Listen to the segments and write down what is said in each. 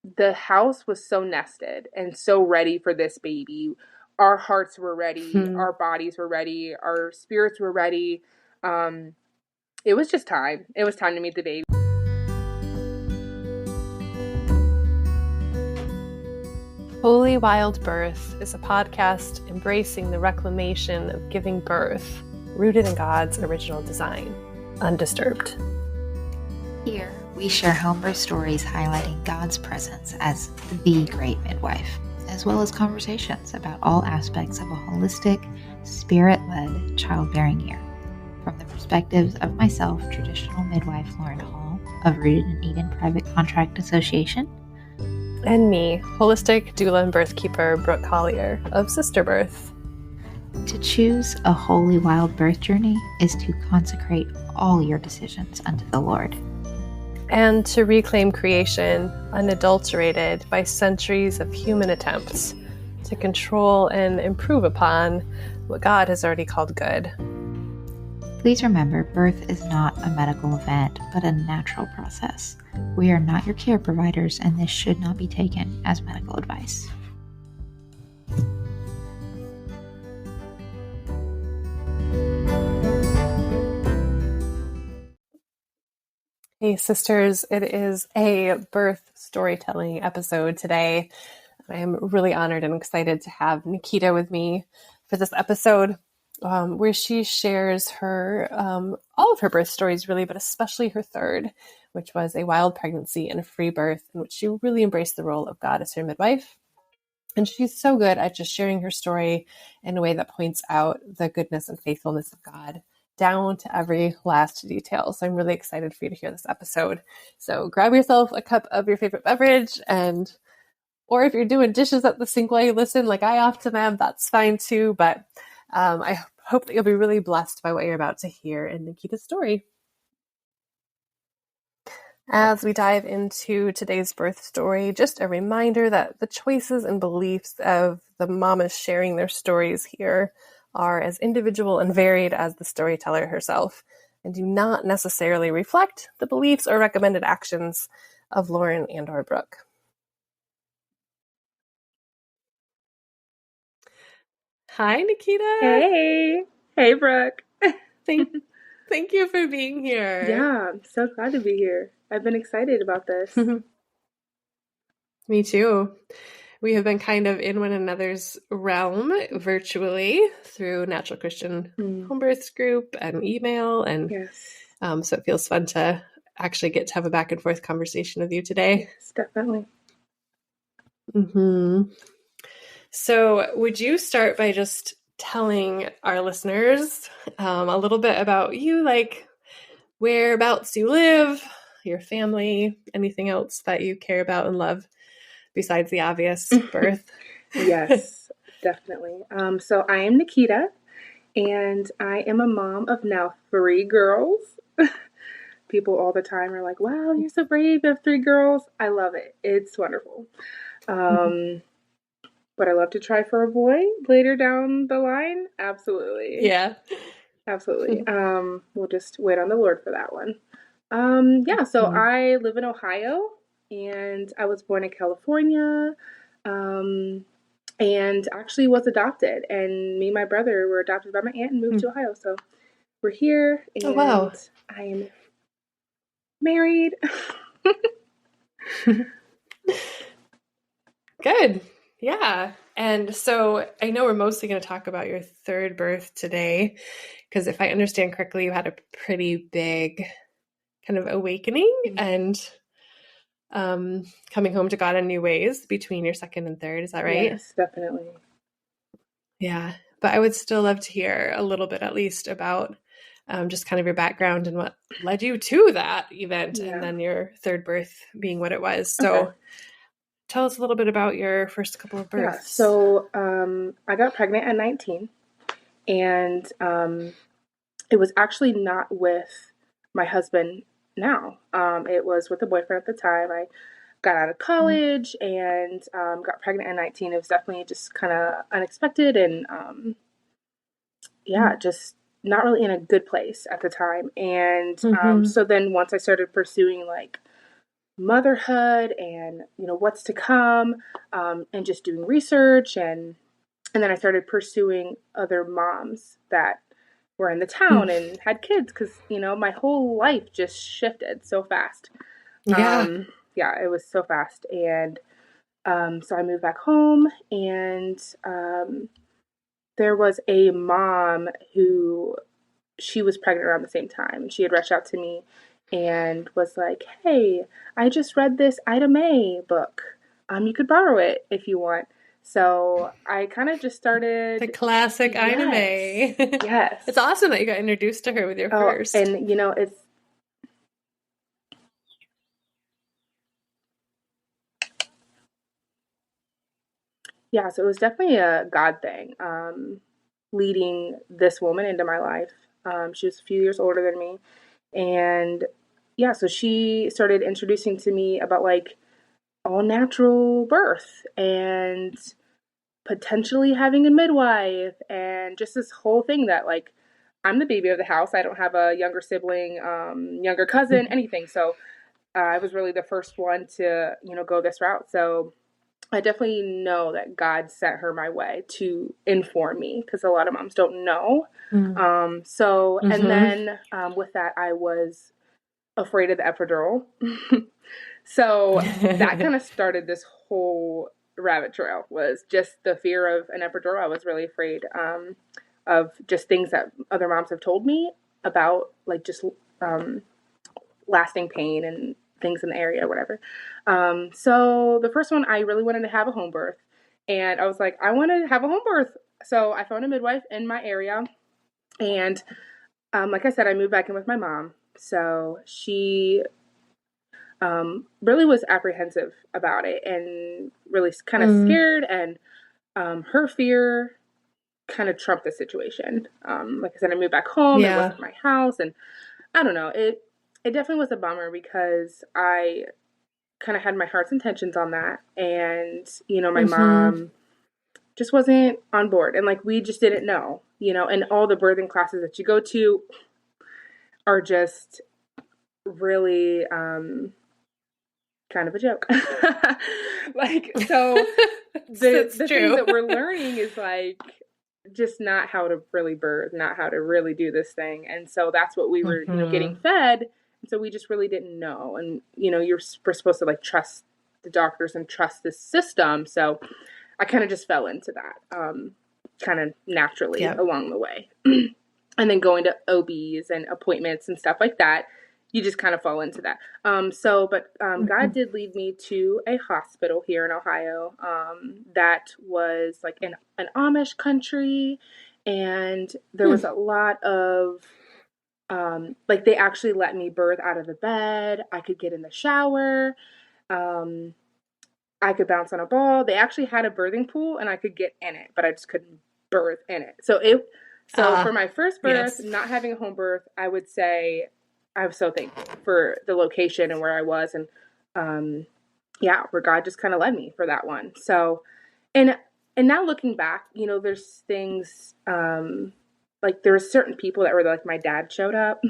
the house was so nested and so ready for this baby. Our hearts were ready, Hmm. our bodies were ready, our spirits were ready. Um, it was just time. It was time to meet the baby. Holy Wild Birth is a podcast embracing the reclamation of giving birth, rooted in God's original design, undisturbed. Here, we share homebirth stories highlighting God's presence as the great midwife, as well as conversations about all aspects of a holistic, spirit-led childbearing year. From the perspectives of myself, traditional midwife Lauren Hall of Rooted in Eden Private Contract Association, and me, holistic doula and birthkeeper Brooke Collier of Sister Birth. To choose a holy wild birth journey is to consecrate all your decisions unto the Lord. And to reclaim creation unadulterated by centuries of human attempts to control and improve upon what God has already called good. Please remember, birth is not a medical event, but a natural process. We are not your care providers, and this should not be taken as medical advice. Hey sisters, it is a birth storytelling episode today. I am really honored and excited to have Nikita with me for this episode, where she shares her all of her birth stories, really, but especially her third, which was a wild pregnancy and a free birth, in which she really embraced the role of God as her midwife. And she's so good at just sharing her story in a way that points out the goodness and faithfulness of God down to every last detail. So I'm really excited for you to hear this episode. So grab yourself a cup of your favorite beverage, or if you're doing dishes at the sink while you listen, like I often am, that's fine too. But I hope that you'll be really blessed by what you're about to hear in Nikita's story. As we dive into today's birth story, just a reminder that the choices and beliefs of the mamas sharing their stories here are as individual and varied as the storyteller herself, and do not necessarily reflect the beliefs or recommended actions of Lauren and or Brooke. Hi, Nikita. Hey, Brooke. Thank you for being here. Yeah, I'm so glad to be here. I've been excited about this. Me too. We have been kind of in one another's realm virtually through Natural Christian Home Births group and email. And yes. So it feels fun to actually get to have a back and forth conversation with you today. Yes, definitely. Mm-hmm. So would you start by just telling our listeners a little bit about you, like whereabouts you live, your family, anything else that you care about and love besides the obvious birth? Yes, definitely. So I am Nikita, and I am a mom of now 3 girls. People all the time are like, wow, you're so brave, you have 3 girls. I love it. It's wonderful. But I love to try for a boy later down the line. Absolutely. Yeah. Absolutely. We'll just wait on the Lord for that one. Yeah, so I live in Ohio, and I was born in California, and actually was adopted. And me and my brother were adopted by my aunt and moved to Ohio. So we're here, and Oh, wow. I am married. Good. Yeah. And so I know we're mostly going to talk about your third birth today, because if I understand correctly, you had a pretty big kind of awakening and coming home to God in new ways between your second and third. Is that right? Yes, definitely. Yeah. But I would still love to hear a little bit, at least, about just kind of your background and what led you to that event, and then your third birth being what it was. So tell us a little bit about your first couple of births. Yeah, so I got pregnant at 19, and it was actually not with my husband now. It was with a boyfriend at the time. I got out of college and got pregnant at 19. It was definitely just kind of unexpected and just not really in a good place at the time. And so then once I started pursuing like motherhood and, what's to come, and just doing research. And then I started pursuing other moms that were in the town and had kids because, my whole life just shifted so fast. Yeah. Yeah, it was so fast. And so I moved back home, and there was a mom who she was pregnant around the same time. She had reached out to me and was like, "Hey, I just read this Ida May book. You could borrow it if you want." So I kind of just started. The classic Ida May. Yes. It's awesome that you got introduced to her with your first. And it's yeah, so it was definitely a God thing, leading this woman into my life. She was a few years older than me. And yeah, so she started introducing to me about like all natural birth and potentially having a midwife and just this whole thing that like I'm the baby of the house. I don't have a younger sibling, younger cousin, anything. So I was really the first one to, go this route. So I definitely know that God sent her my way to inform me because a lot of moms don't know. And then with that, I was afraid of the epidural. So that kind of started this whole rabbit trail, was just the fear of an epidural. I was really afraid of just things that other moms have told me about, like just lasting pain and things in the area or whatever. So the first one, I really wanted to have a home birth. And I was like, I want to have a home birth. So I found a midwife in my area. And like I said, I moved back in with my mom. So she really was apprehensive about it and really kind of scared. And her fear kind of trumped the situation. Like I said, I moved back home. It wasn't my house. And I don't know. It definitely was a bummer because I kind of had my heart's intentions on that. And, my mom just wasn't on board. And like, we just didn't know, and all the birthing classes that you go to are just really kind of a joke. Like, so the things that we're learning is like just not how to really birth, not how to really do this thing. And so that's what we were, getting fed. And so we just really didn't know. And, we're supposed to like trust the doctors and trust the system. So I kind of just fell into that kind of naturally along the way. And then going to OBs and appointments and stuff like that, you just kind of fall into that. God did lead me to a hospital here in Ohio that was like in an Amish country. And there was a lot of, like they actually let me birth out of the bed. I could get in the shower. I could bounce on a ball. They actually had a birthing pool and I could get in it, but I just couldn't birth in it. So for my first birth, not having a home birth, I would say I was so thankful for the location and where I was. And, where God just kind of led me for that one. So, and now looking back, there's things, like there were certain people that were like, my dad showed up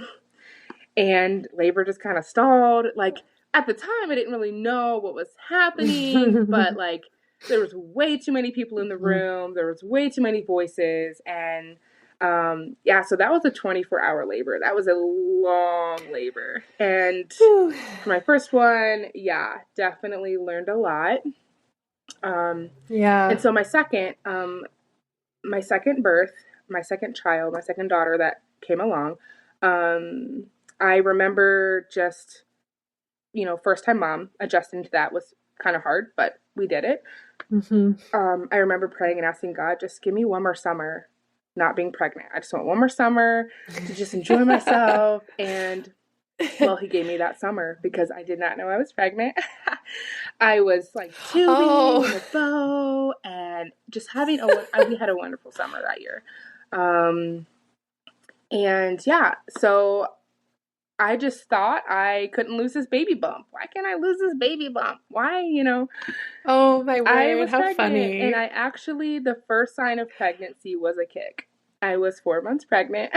and labor just kind of stalled. Like at the time I didn't really know what was happening, but like there was way too many people in the room. There was way too many voices. And, so that was a 24-hour labor. That was a long labor. And for my first one, definitely learned a lot. And so my second birth, my second child, my second daughter that came along, I remember just, first time mom adjusting to that was kind of hard, but we did it. I remember praying and asking God, just give me one more summer not being pregnant. I just want one more summer to just enjoy myself. And well, he gave me that summer because I did not know I was pregnant. I was like tubing in a bow and just having we had a wonderful summer that year. So I just thought I couldn't lose this baby bump. Why can't I lose this baby bump? Why, Oh my word, I was how pregnant, funny. and the first sign of pregnancy was a kick. I was 4 months pregnant.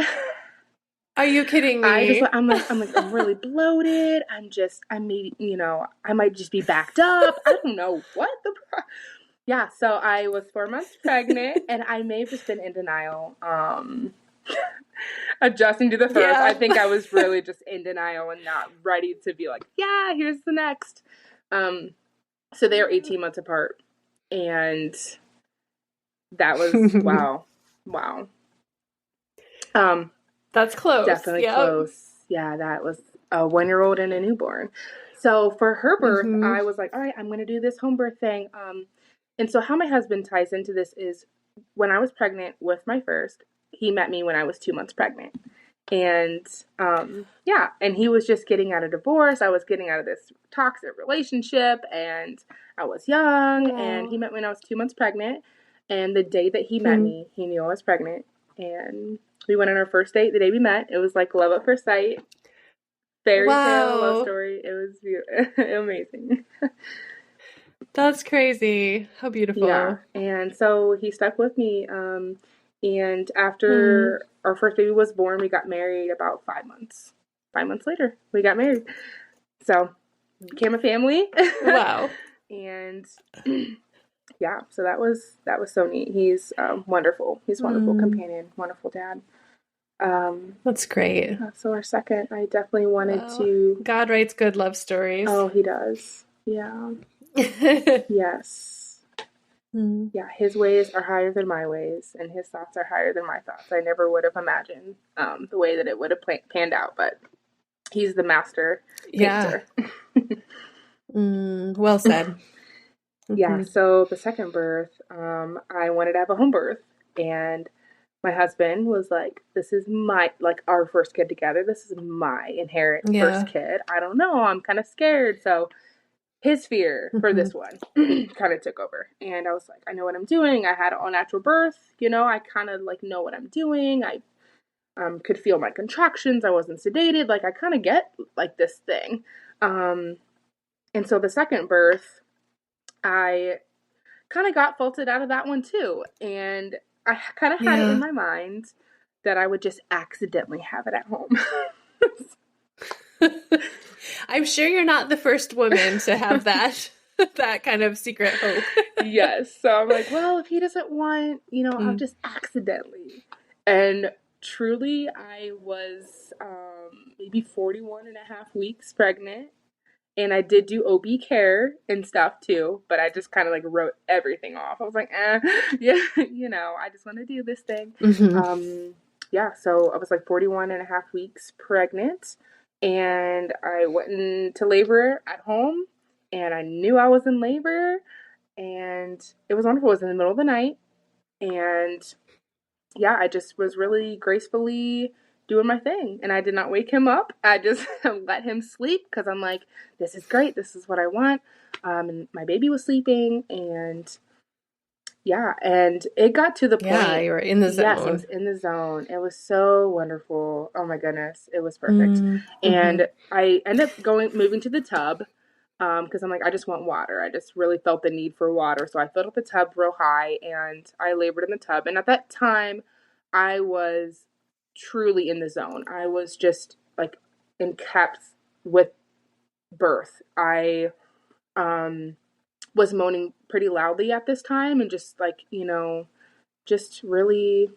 Are you kidding me? I'm really bloated. I might just be backed up. I don't know what yeah. So I was 4 months pregnant, and I may have just been in denial, adjusting to the first. I Yeah. think I was really just in denial and not ready to be like, yeah, here's the next. So they are 18 months apart, and that was wow. That's close. Definitely Yeah. close. Yeah, that was a 1-year-old and a newborn. So for her birth, I was like, all right, I'm going to do this home birth thing. And so how my husband ties into this is when I was pregnant with my first, he met me when I was 2 months pregnant. And yeah, and he was just getting out of divorce. I was getting out of this toxic relationship, and I was young. And he met me when I was 2 months pregnant. And the day that he met me, he knew I was pregnant. And we went on our first date the day we met. It was like love at first sight. Fairy tale love story. It was amazing. That's crazy. How beautiful. Yeah. And so he stuck with me. And after our first baby was born, we got married about 5 months. 5 months later, we got married. So became a family. Wow. And yeah, so that was so neat. He's wonderful. He's a wonderful companion, wonderful dad. That's great. So our second, I definitely wanted to. God writes good love stories. Oh, he does. Yeah. Yes. Yeah, his ways are higher than my ways, and his thoughts are higher than my thoughts. I never would have imagined the way that it would have panned out, but he's the master painter. Well said. Yeah, so the second birth, I wanted to have a home birth, and my husband was like, this is our first kid together. This is my inherent first kid. I don't know. I'm kind of scared. So his fear for this one kind of took over. And I was like, I know what I'm doing. I had an all-natural birth. I kind of know what I'm doing. I could feel my contractions. I wasn't sedated. I kind of get this thing. And so the second birth, I kind of got faulted out of that one too. And I kind of had it in my mind that I would just accidentally have it at home. I'm sure you're not the first woman to have that kind of secret hope. Yes. So I'm like, well, if he doesn't want, I'll just accidentally. And truly, I was maybe 41 and a half weeks pregnant. And I did do OB care and stuff too, but I just kind of wrote everything off. I was like, yeah, I just want to do this thing. Yeah, so I was 41 and a half weeks pregnant, and I went into labor at home, and I knew I was in labor, and it was wonderful. It was in the middle of the night, and yeah, I just was really gracefully doing my thing, and I did not wake him up. I just let him sleep because I'm like, this is great. This is what I want. And my baby was sleeping, and yeah, and it got to the point. Yeah, you were in the zone. Yes, I was in the zone. It was so wonderful. Oh my goodness, it was perfect. And I ended up moving to the tub because I'm like, I just want water. I just really felt the need for water, so I filled up the tub real high, and I labored in the tub. And at that time, I was truly in the zone. I was just encapped with birth. I was moaning pretty loudly at this time, and just just really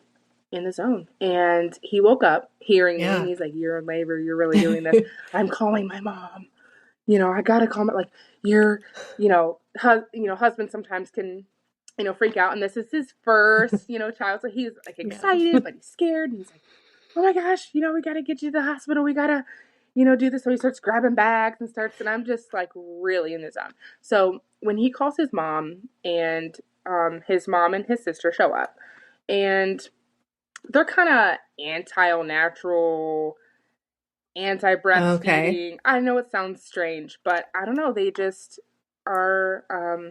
in the zone. And he woke up hearing me, and he's like, you're in labor, you're really doing this. I'm calling my mom. I gotta call my your husband sometimes can freak out, and this is his first child, so he's excited but he's scared, and he's like, oh my gosh, we gotta get you to the hospital, we gotta do this. So he starts grabbing bags and I'm just really in the zone. So when he calls his mom, and his mom and his sister show up, and they're kind of anti-all-natural, anti-breastfeeding. Okay. I know it sounds strange, but I don't know. They just are.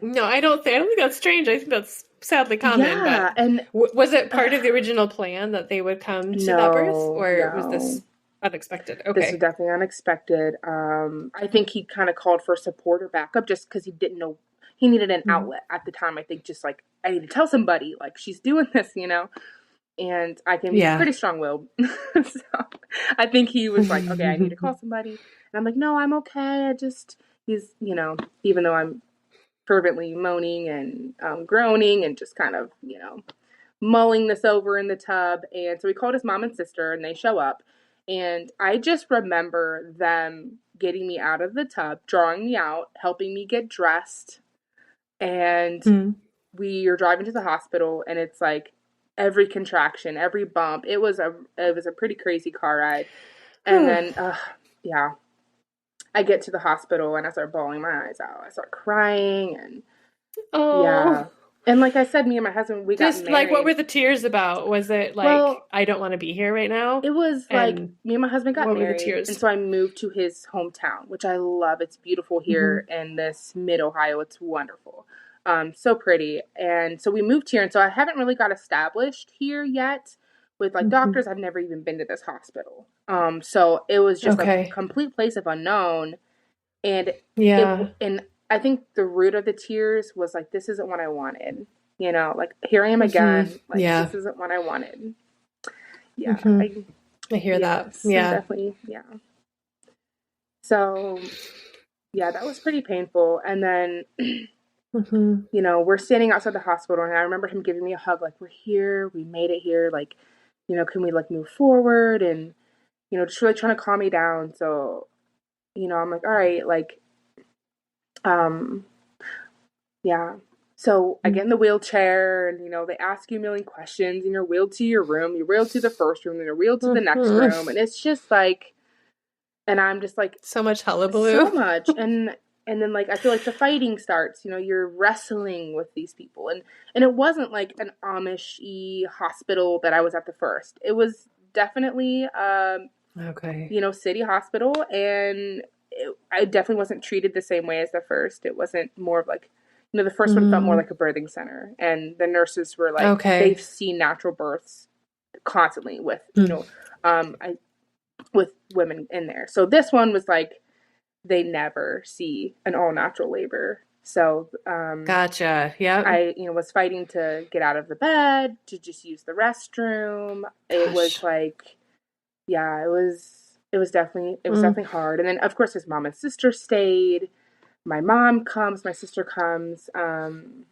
No, I don't think that's strange. I think that's sadly common. Yeah, but and was it part of the original plan that they would come to that birth, or was this unexpected? Okay, this is definitely unexpected. I think he kind of called for support or backup just because he didn't know. He needed an outlet at the time. I think just I need to tell somebody she's doing this, and I can be Yeah. pretty strong-willed. So I think he was like, okay, I need to call somebody. And I'm like, no, I'm okay. He's, even though I'm fervently moaning and groaning and just kind of, mulling this over in the tub. And so we called his mom and sister, and they show up. And I just remember them getting me out of the tub, drawing me out, helping me get dressed. And we are driving to the hospital, and it's like every contraction, every bump. It was a pretty crazy car ride. And then, yeah, I get to the hospital and I start bawling my eyes out. I start crying, and yeah. And like I said, me and my husband, we got Just married. like, what were the tears about? Was it like, Well, I don't want to be here right now? It was like me and my husband got what were the married, tears? and so I moved to his hometown, which I love. It's beautiful here in this mid-Ohio. It's wonderful. So pretty. And so we moved here, and so I haven't really got established here yet with like doctors. I've never even been to this hospital. So it was just a complete place of unknown. And and I think the root of the tears was like, this isn't what I wanted. Like, here I am again. Like, this isn't what I wanted. Yeah. I hear that. Yeah. Definitely. Yeah. So, yeah, that was pretty painful. And then, we're standing outside the hospital, and I remember him giving me a hug, like, we're here, we made it here. Like, can we like move forward? And, just really trying to calm me down. So, I'm like, all right, like, yeah. So I get in the wheelchair, and, they ask you a million questions, and you're wheeled to your room, you're wheeled to the first room, then you're wheeled to the next room. And it's just like, and I'm just like, so much hullabaloo. So much. And then like, I feel like the fighting starts, you're wrestling with these people. And it wasn't like an Amish-y hospital that I was at the first. It was definitely, city hospital. And I definitely wasn't treated the same way as the first. It wasn't more of like, the first one felt more like a birthing center. And the nurses were like, they've seen natural births constantly with, with women in there. So this one was like, they never see an all natural labor. So, gotcha. Yeah. I, was fighting to get out of the bed, to just use the restroom. It was like, yeah, it was definitely hard. And then of course his mom and sister stayed. My mom comes, my sister comes, and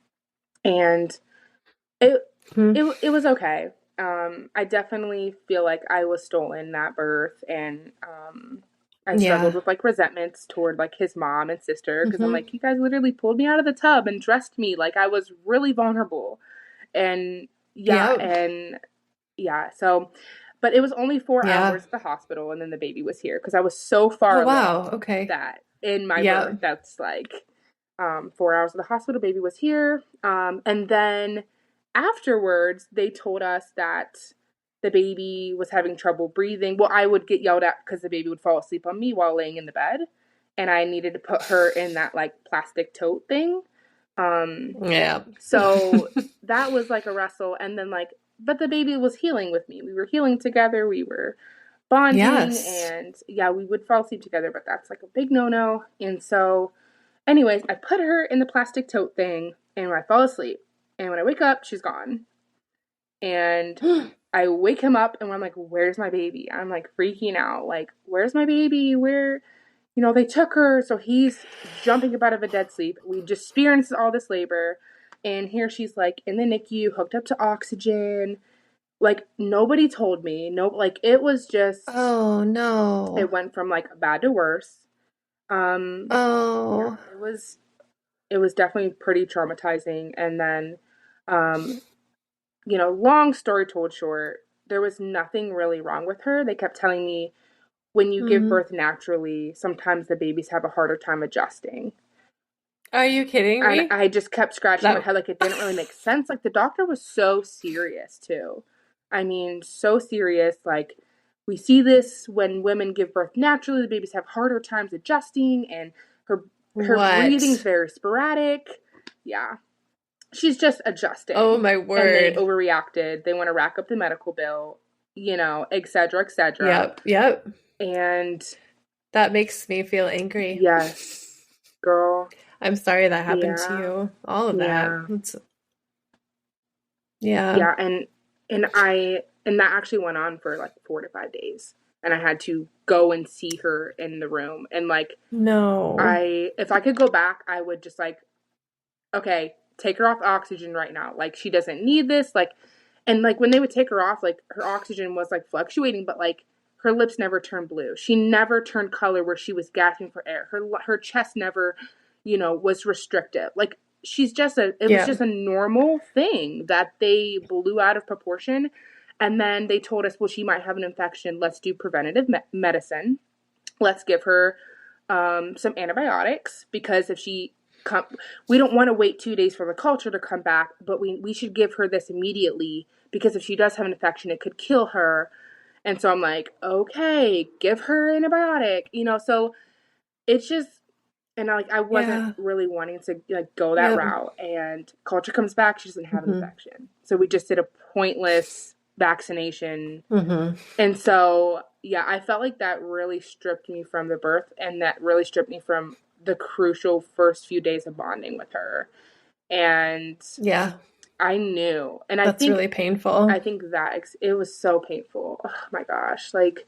it was okay. I definitely feel like I was stolen that birth, and I struggled with like resentments toward like his mom and sister, because I'm like, you guys literally pulled me out of the tub and dressed me like I was really vulnerable, and so, but it was only 4 hours at the hospital, and then the baby was here because I was so far along that in my birth. That's like 4 hours at the hospital, baby was here, and then afterwards they told us that the baby was having trouble breathing. Well, I would get yelled at because the baby would fall asleep on me while laying in the bed, and I needed to put her in that like plastic tote thing. So that was like a wrestle, and then like, but the baby was healing with me. We were healing together. We were bonding, and we would fall asleep together, but that's like a big no-no. And so anyways, I put her in the plastic tote thing, and when I fall asleep, and when I wake up, she's gone. And I wake him up, and I'm like, where's my baby? I'm like freaking out. Like, where's my baby? Where, they took her. So he's jumping up out of a dead sleep. We just experienced all this labor. And here she's like in the NICU, hooked up to oxygen. Like, nobody told me. No, like, it was just. Oh, no. It went from like bad to worse. It was definitely pretty traumatizing. And then, long story told short, there was nothing really wrong with her. They kept telling me, when you give birth naturally, sometimes the babies have a harder time adjusting. Are you kidding me? And I just kept scratching my head, like it didn't really make sense. Like, the doctor was so serious too. I mean, so serious. Like, we see this when women give birth naturally, the babies have harder times adjusting, and her breathing's very sporadic. Yeah. She's just adjusting. Oh, my word. And they overreacted. They want to rack up the medical bill, et cetera, et cetera. Yep. And that makes me feel angry. Yes, girl. I'm sorry that happened to you. All of that. Yeah, and and that actually went on for like 4 to 5 days. And I had to go and see her in the room. And like, No. if I could go back, I would just like, okay, take her off oxygen right now. Like, she doesn't need this. Like, and like when they would take her off, like her oxygen was like fluctuating, but like her lips never turned blue. She never turned color where she was gasping for air. Her chest never, was restrictive. Like, it was Yeah. just a normal thing that they blew out of proportion. And then they told us, well, she might have an infection. Let's do preventative medicine. Let's give her some antibiotics, because if we don't want to wait 2 days for the culture to come back, but we should give her this immediately, because if she does have an infection, it could kill her. And so I'm like, okay, give her antibiotic, so it's just, and I wasn't Yeah. really wanting to like go that Yeah. route, and culture comes back, she doesn't have an Mm-hmm. infection. So we just did a pointless vaccination. Mm-hmm. And so, yeah, I felt like that really stripped me from the birth, and that really stripped me from the crucial first few days of bonding with her. And Yeah. I knew, and That's really painful. I think that it was so painful. Oh my gosh. Like,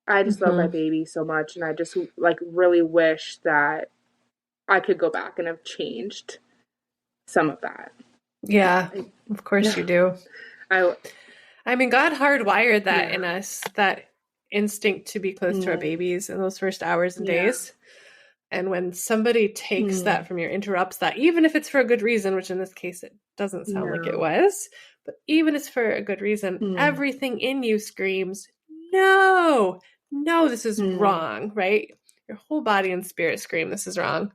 I just love my Mm-hmm. baby so much, and I just like really wish that I could go back and have changed some of that. Yeah, of course you do. I mean, God hardwired that Yeah. in us, that instinct to be close to our babies in those first hours and Yeah. days. And when somebody takes that from you, interrupts that, even if it's for a good reason, which in this case it doesn't sound like it was, but even if it's for a good reason, everything in you screams, no, this is wrong, right? Your whole body and spirit scream, this is wrong.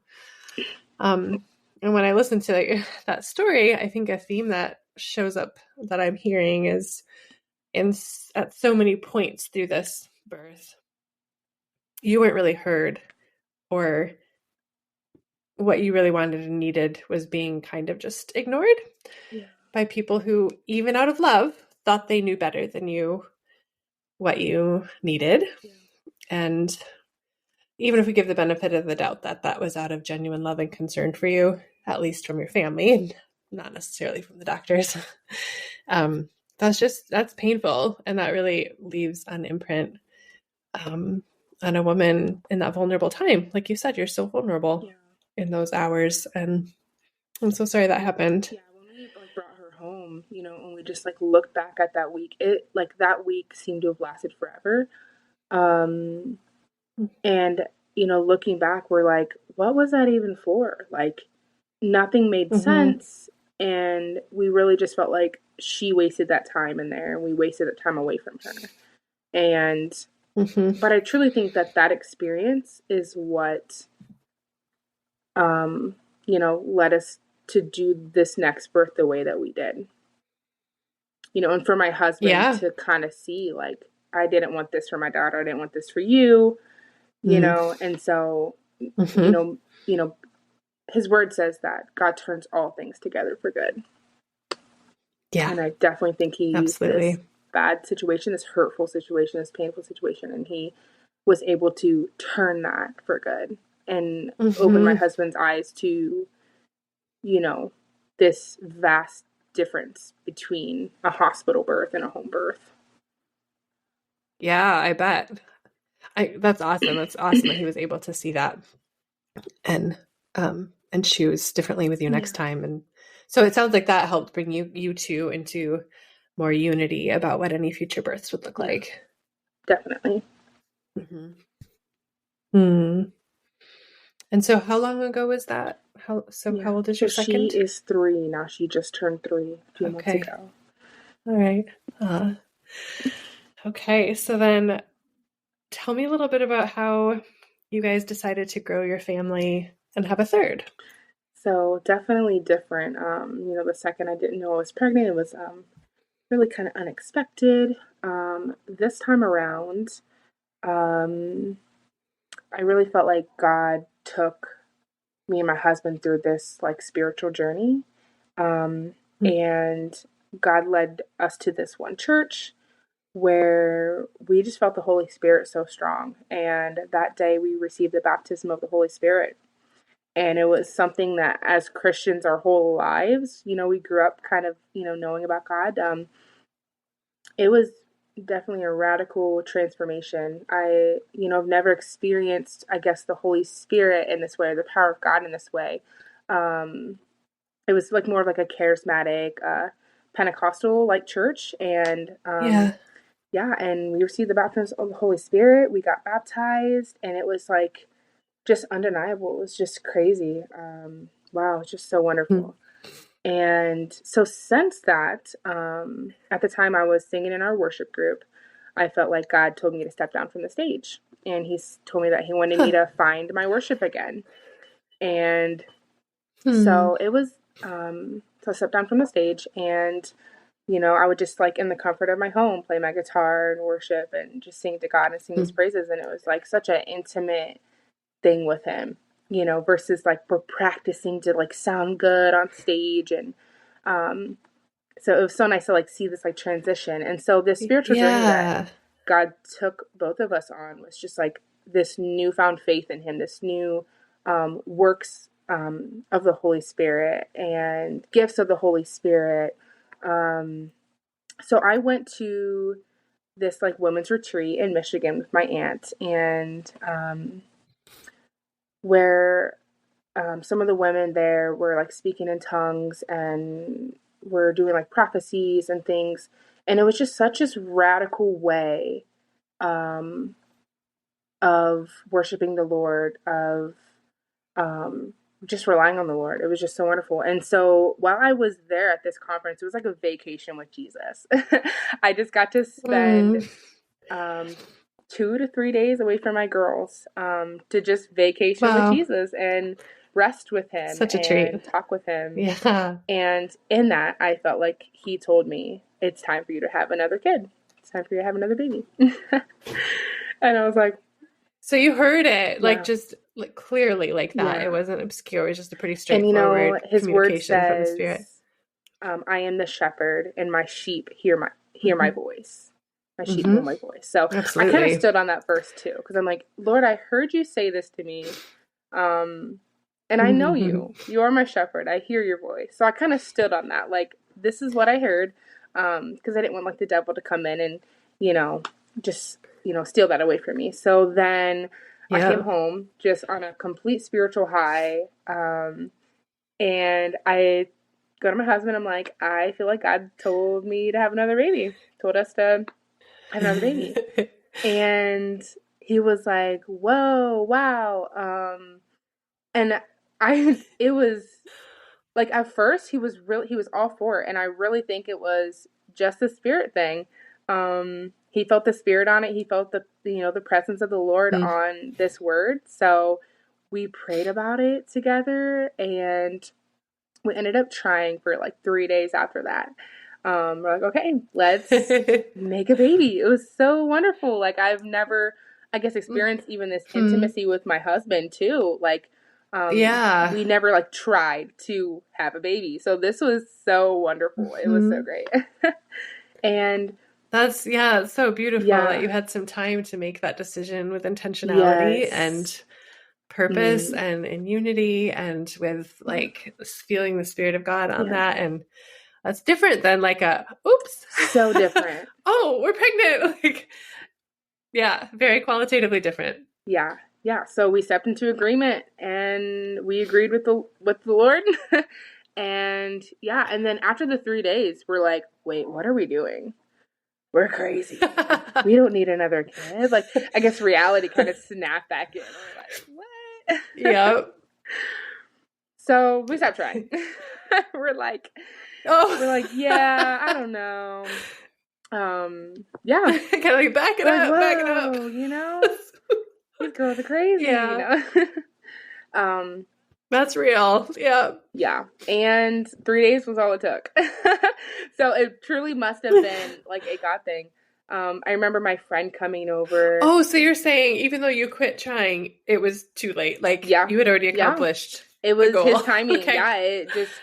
And when I listen to that story, I think a theme that shows up that I'm hearing is at so many points through this birth, you weren't really heard, or what you really wanted and needed was being kind of just ignored by people who, even out of love, thought they knew better than you what you needed. And even if we give the benefit of the doubt that that was out of genuine love and concern for you, at least from your family, and not necessarily from the doctors, that's painful. And that really leaves an imprint on a woman in that vulnerable time. Like you said, you're so vulnerable in those hours. And I'm so sorry that happened. Yeah, when we like brought her home, and we just like looked back at that week, that week seemed to have lasted forever. And looking back, we're like, what was that even for? Like, nothing made sense, and we really just felt like she wasted that time in there, and we wasted that time away from her. And but I truly think that experience is what led us to do this next birth the way that we did. And for my husband to kind of see, like, I didn't want this for my daughter, I didn't want this for you, and so his word says that God turns all things together for good. Yeah. And I definitely think he used this bad situation, this hurtful situation, this painful situation, and he was able to turn that for good and open my husband's eyes to, this vast difference between a hospital birth and a home birth. Yeah, I bet. That's awesome. That's awesome that he was able to see that and choose differently with you next time. And so it sounds like that helped bring you two into more unity about what any future births would look like. Definitely. And so how long ago was that? How old is your second? She is 3 now. She just turned 3 a few months ago. All right. Okay. So then tell me a little bit about how you guys decided to grow your family and have a third. So definitely different. The second I didn't know I was pregnant, it was really kind of unexpected. This time around, I really felt like God took me and my husband through this like spiritual journey. And God led us to this one church where we just felt the Holy Spirit so strong. And that day we received the baptism of the Holy Spirit. And it was something that as Christians our whole lives, we grew up kind of, knowing about God. it was definitely a radical transformation. I've never experienced, I guess, the Holy Spirit in this way, or the power of God in this way. Um, it was like more of like a charismatic, Pentecostal like church, and Yeah. yeah, and we received the baptism of the Holy Spirit. We got baptized, and it was like just undeniable. It was just crazy. Wow, it's just so Mm. wonderful. And so since that, at the time I was singing in our worship group, I felt like God told me to step down from the stage. And told me that he wanted me Huh. to find my worship again. And Hmm. so it was, so I stepped down from the stage, and, I would just like in the comfort of my home, play my guitar and worship and just sing to God and sing his Hmm. praises. And it was like such an intimate thing with him, versus like we're practicing to like sound good on stage. And um, so it was so nice to like see this like transition. And so this spiritual journey that Yeah. God took both of us on was just like this newfound faith in him, this new works of the Holy Spirit and gifts of the Holy Spirit. So I went to this like women's retreat in Michigan with my aunt, and where some of the women there were like speaking in tongues and were doing like prophecies and things. And it was just such this radical way um, of worshiping the Lord, of um, just relying on the Lord. It was just so wonderful. And so while I was there at this conference, it was like a vacation with Jesus. I just got to spend Mm. um, 2 to 3 days away from my girls, to just vacation with Wow. Jesus and rest with him Such a treat. and talk with him. Yeah. And in that, I felt like he told me, it's time for you to have another kid. It's time for you to have another baby. And I was like, So you heard it like yeah, just like clearly like that. It yeah. wasn't obscure. It was just a pretty And straightforward his word communication from the says, Spirit. I am the shepherd, and my sheep hear my Hmm. voice. My sheep know Hmm. my voice. So I kind of Absolutely. stood on that verse too, because I'm like, Lord, I heard you say this to me. And I know you. You are my shepherd. I hear your voice. So I kind of stood on that. Like, this is what I heard. Because I didn't want like the devil to come in and, you know, just, steal that away from me. So then I came Yeah. home just on a complete spiritual high. And I go to my husband. I'm like, I feel like God told me to have another baby, told us to have another baby. And he was like, whoa, wow. And it was like, at first he was all for it. And I really think it was just a spirit thing. He felt the spirit on it. He felt the presence of the Lord Mm. on this word. So we prayed about it together, and we ended up trying for like 3 days after that. We're like, okay, let's make a baby. It was so wonderful. Like, I've never, I guess, experienced even this Hmm. intimacy with my husband too. Like, Yeah. we never like tried to have a baby. So this was so wonderful. It was so Hmm. great. And It's so beautiful that yeah, you had some time to make that decision with intentionality and yes. purpose Mm, and in unity and with yeah. like feeling the Spirit of God on Yeah. that. And that's different than like oops, So different. oh, we're pregnant. Like, yeah, very qualitatively different. Yeah. Yeah. So we stepped into agreement, and we agreed with the Lord. And yeah, and then after the 3 days, we're like, wait, what are we doing? We're crazy. Like, we don't need another kid. Like, I guess reality kind of snapped back in. We're like, what? Yep. So we stopped trying. we're like, we're Oh, like, yeah, I don't know. Yeah. kind of like back it We're like, up, back it up. whoa, these girls are crazy. Yeah, Um, that's real. Yeah. yeah. And 3 days was all it took. So it truly must have been like a God thing. I remember my friend coming over. Oh, so you're saying even though you quit trying, it was too late. Like Yeah. you had already Yeah. accomplished It the was his goal. timing. Okay. Yeah. It just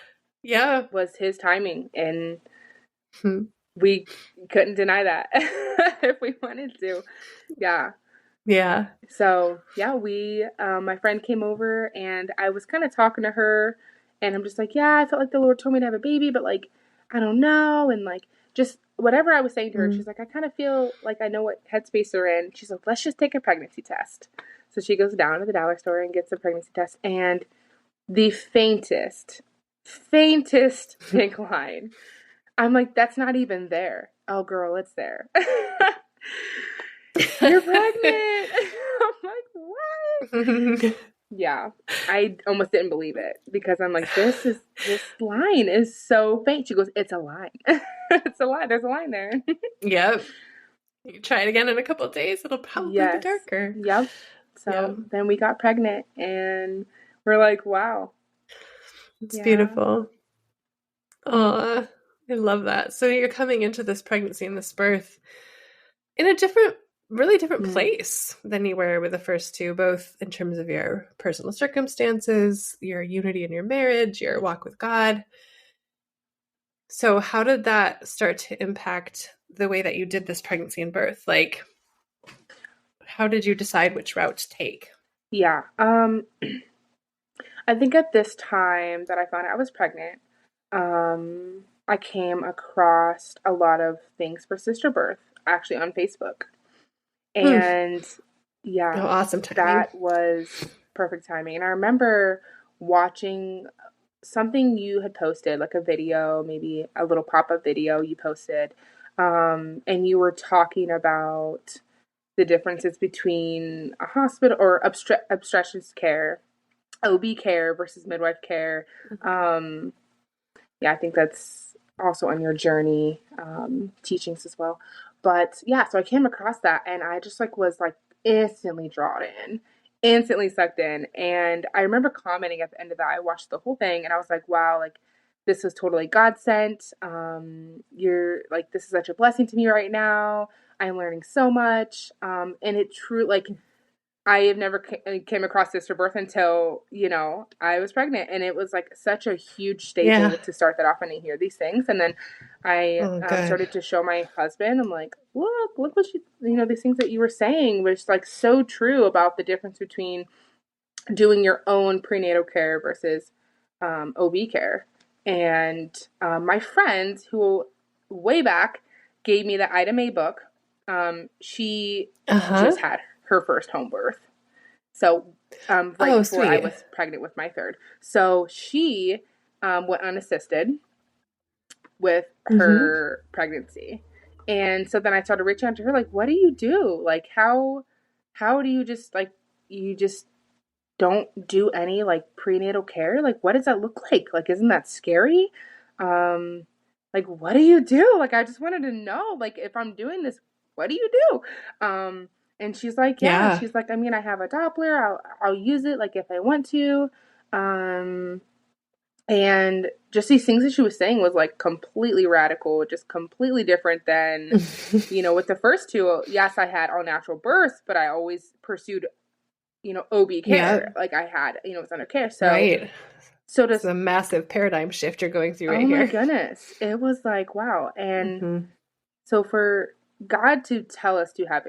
Yeah. was his timing. And Hmm. we couldn't deny that if we wanted to. Yeah. Yeah. So yeah, my friend came over, and I was kind of talking to her, and I'm just like, yeah, I felt like the Lord told me to have a baby, but like, I don't know. And like, just whatever I was saying to her, Mm. she's like, I kind of feel like I know what headspace they're in. She's like, let's just take a pregnancy test. So she goes down to the dollar store and gets a pregnancy test, and the faintest pink line. I'm like, that's not even there. Oh, girl, it's there. You're pregnant. I'm like, what? Yeah, I almost didn't believe it because I'm like, this line is so faint. She goes, it's a line. It's a line. There's a line there. Yep. You try it again in a couple of days, it'll probably be darker. Yep. So then we got pregnant, and we're like, wow. It's beautiful. Oh, I love that. So you're coming into this pregnancy and this birth in a really different place than you were with the first two, both in terms of your personal circumstances, your unity in your marriage, your walk with God. So how did that start to impact the way that you did this pregnancy and birth? Like, how did you decide which route to take? Yeah. I think at this time that I found out I was pregnant, I came across a lot of things for sister birth, actually on Facebook. And awesome timing. That was perfect timing. And I remember watching something you had posted, like a video, maybe a little pop-up video you posted, and you were talking about the differences between a hospital or obstetrician's care, OB care versus midwife care. I think that's also on your journey teachings as well. But yeah, so I came across that, and I just was instantly drawn in, instantly sucked in. And I remember commenting at the end of that. I watched the whole thing, and I was like, wow, this was totally God sent. You're this is such a blessing to me right now. I'm learning so much. And it truly, I have never came across sister birth until, I was pregnant, and it was such a huge staple to start that off when I hear these things. And then I started to show my husband. I'm like, look what these things that you were saying was so true about the difference between doing your own prenatal care versus OB care. And my friend who way back gave me the Ida Mae book. She just had her first home birth. So, before sweet. I was pregnant with my third. So she went unassisted with her pregnancy. And so then I started reaching out to her, what do you do? How do you just don't do any prenatal care? What does that look like? Isn't that scary? What do you do? I just wanted to know, if I'm doing this, what do you do? And she's like, yeah. She's like, I have a Doppler. I'll use it if I want to. And just these things that she was saying was completely radical, just completely different than, with the first two. Yes, I had all natural births, but I always pursued, OB care. I had, it was under care. So, right. So it's a massive paradigm shift you're going through right here. Oh my goodness. It was wow. And so for God to tell us to have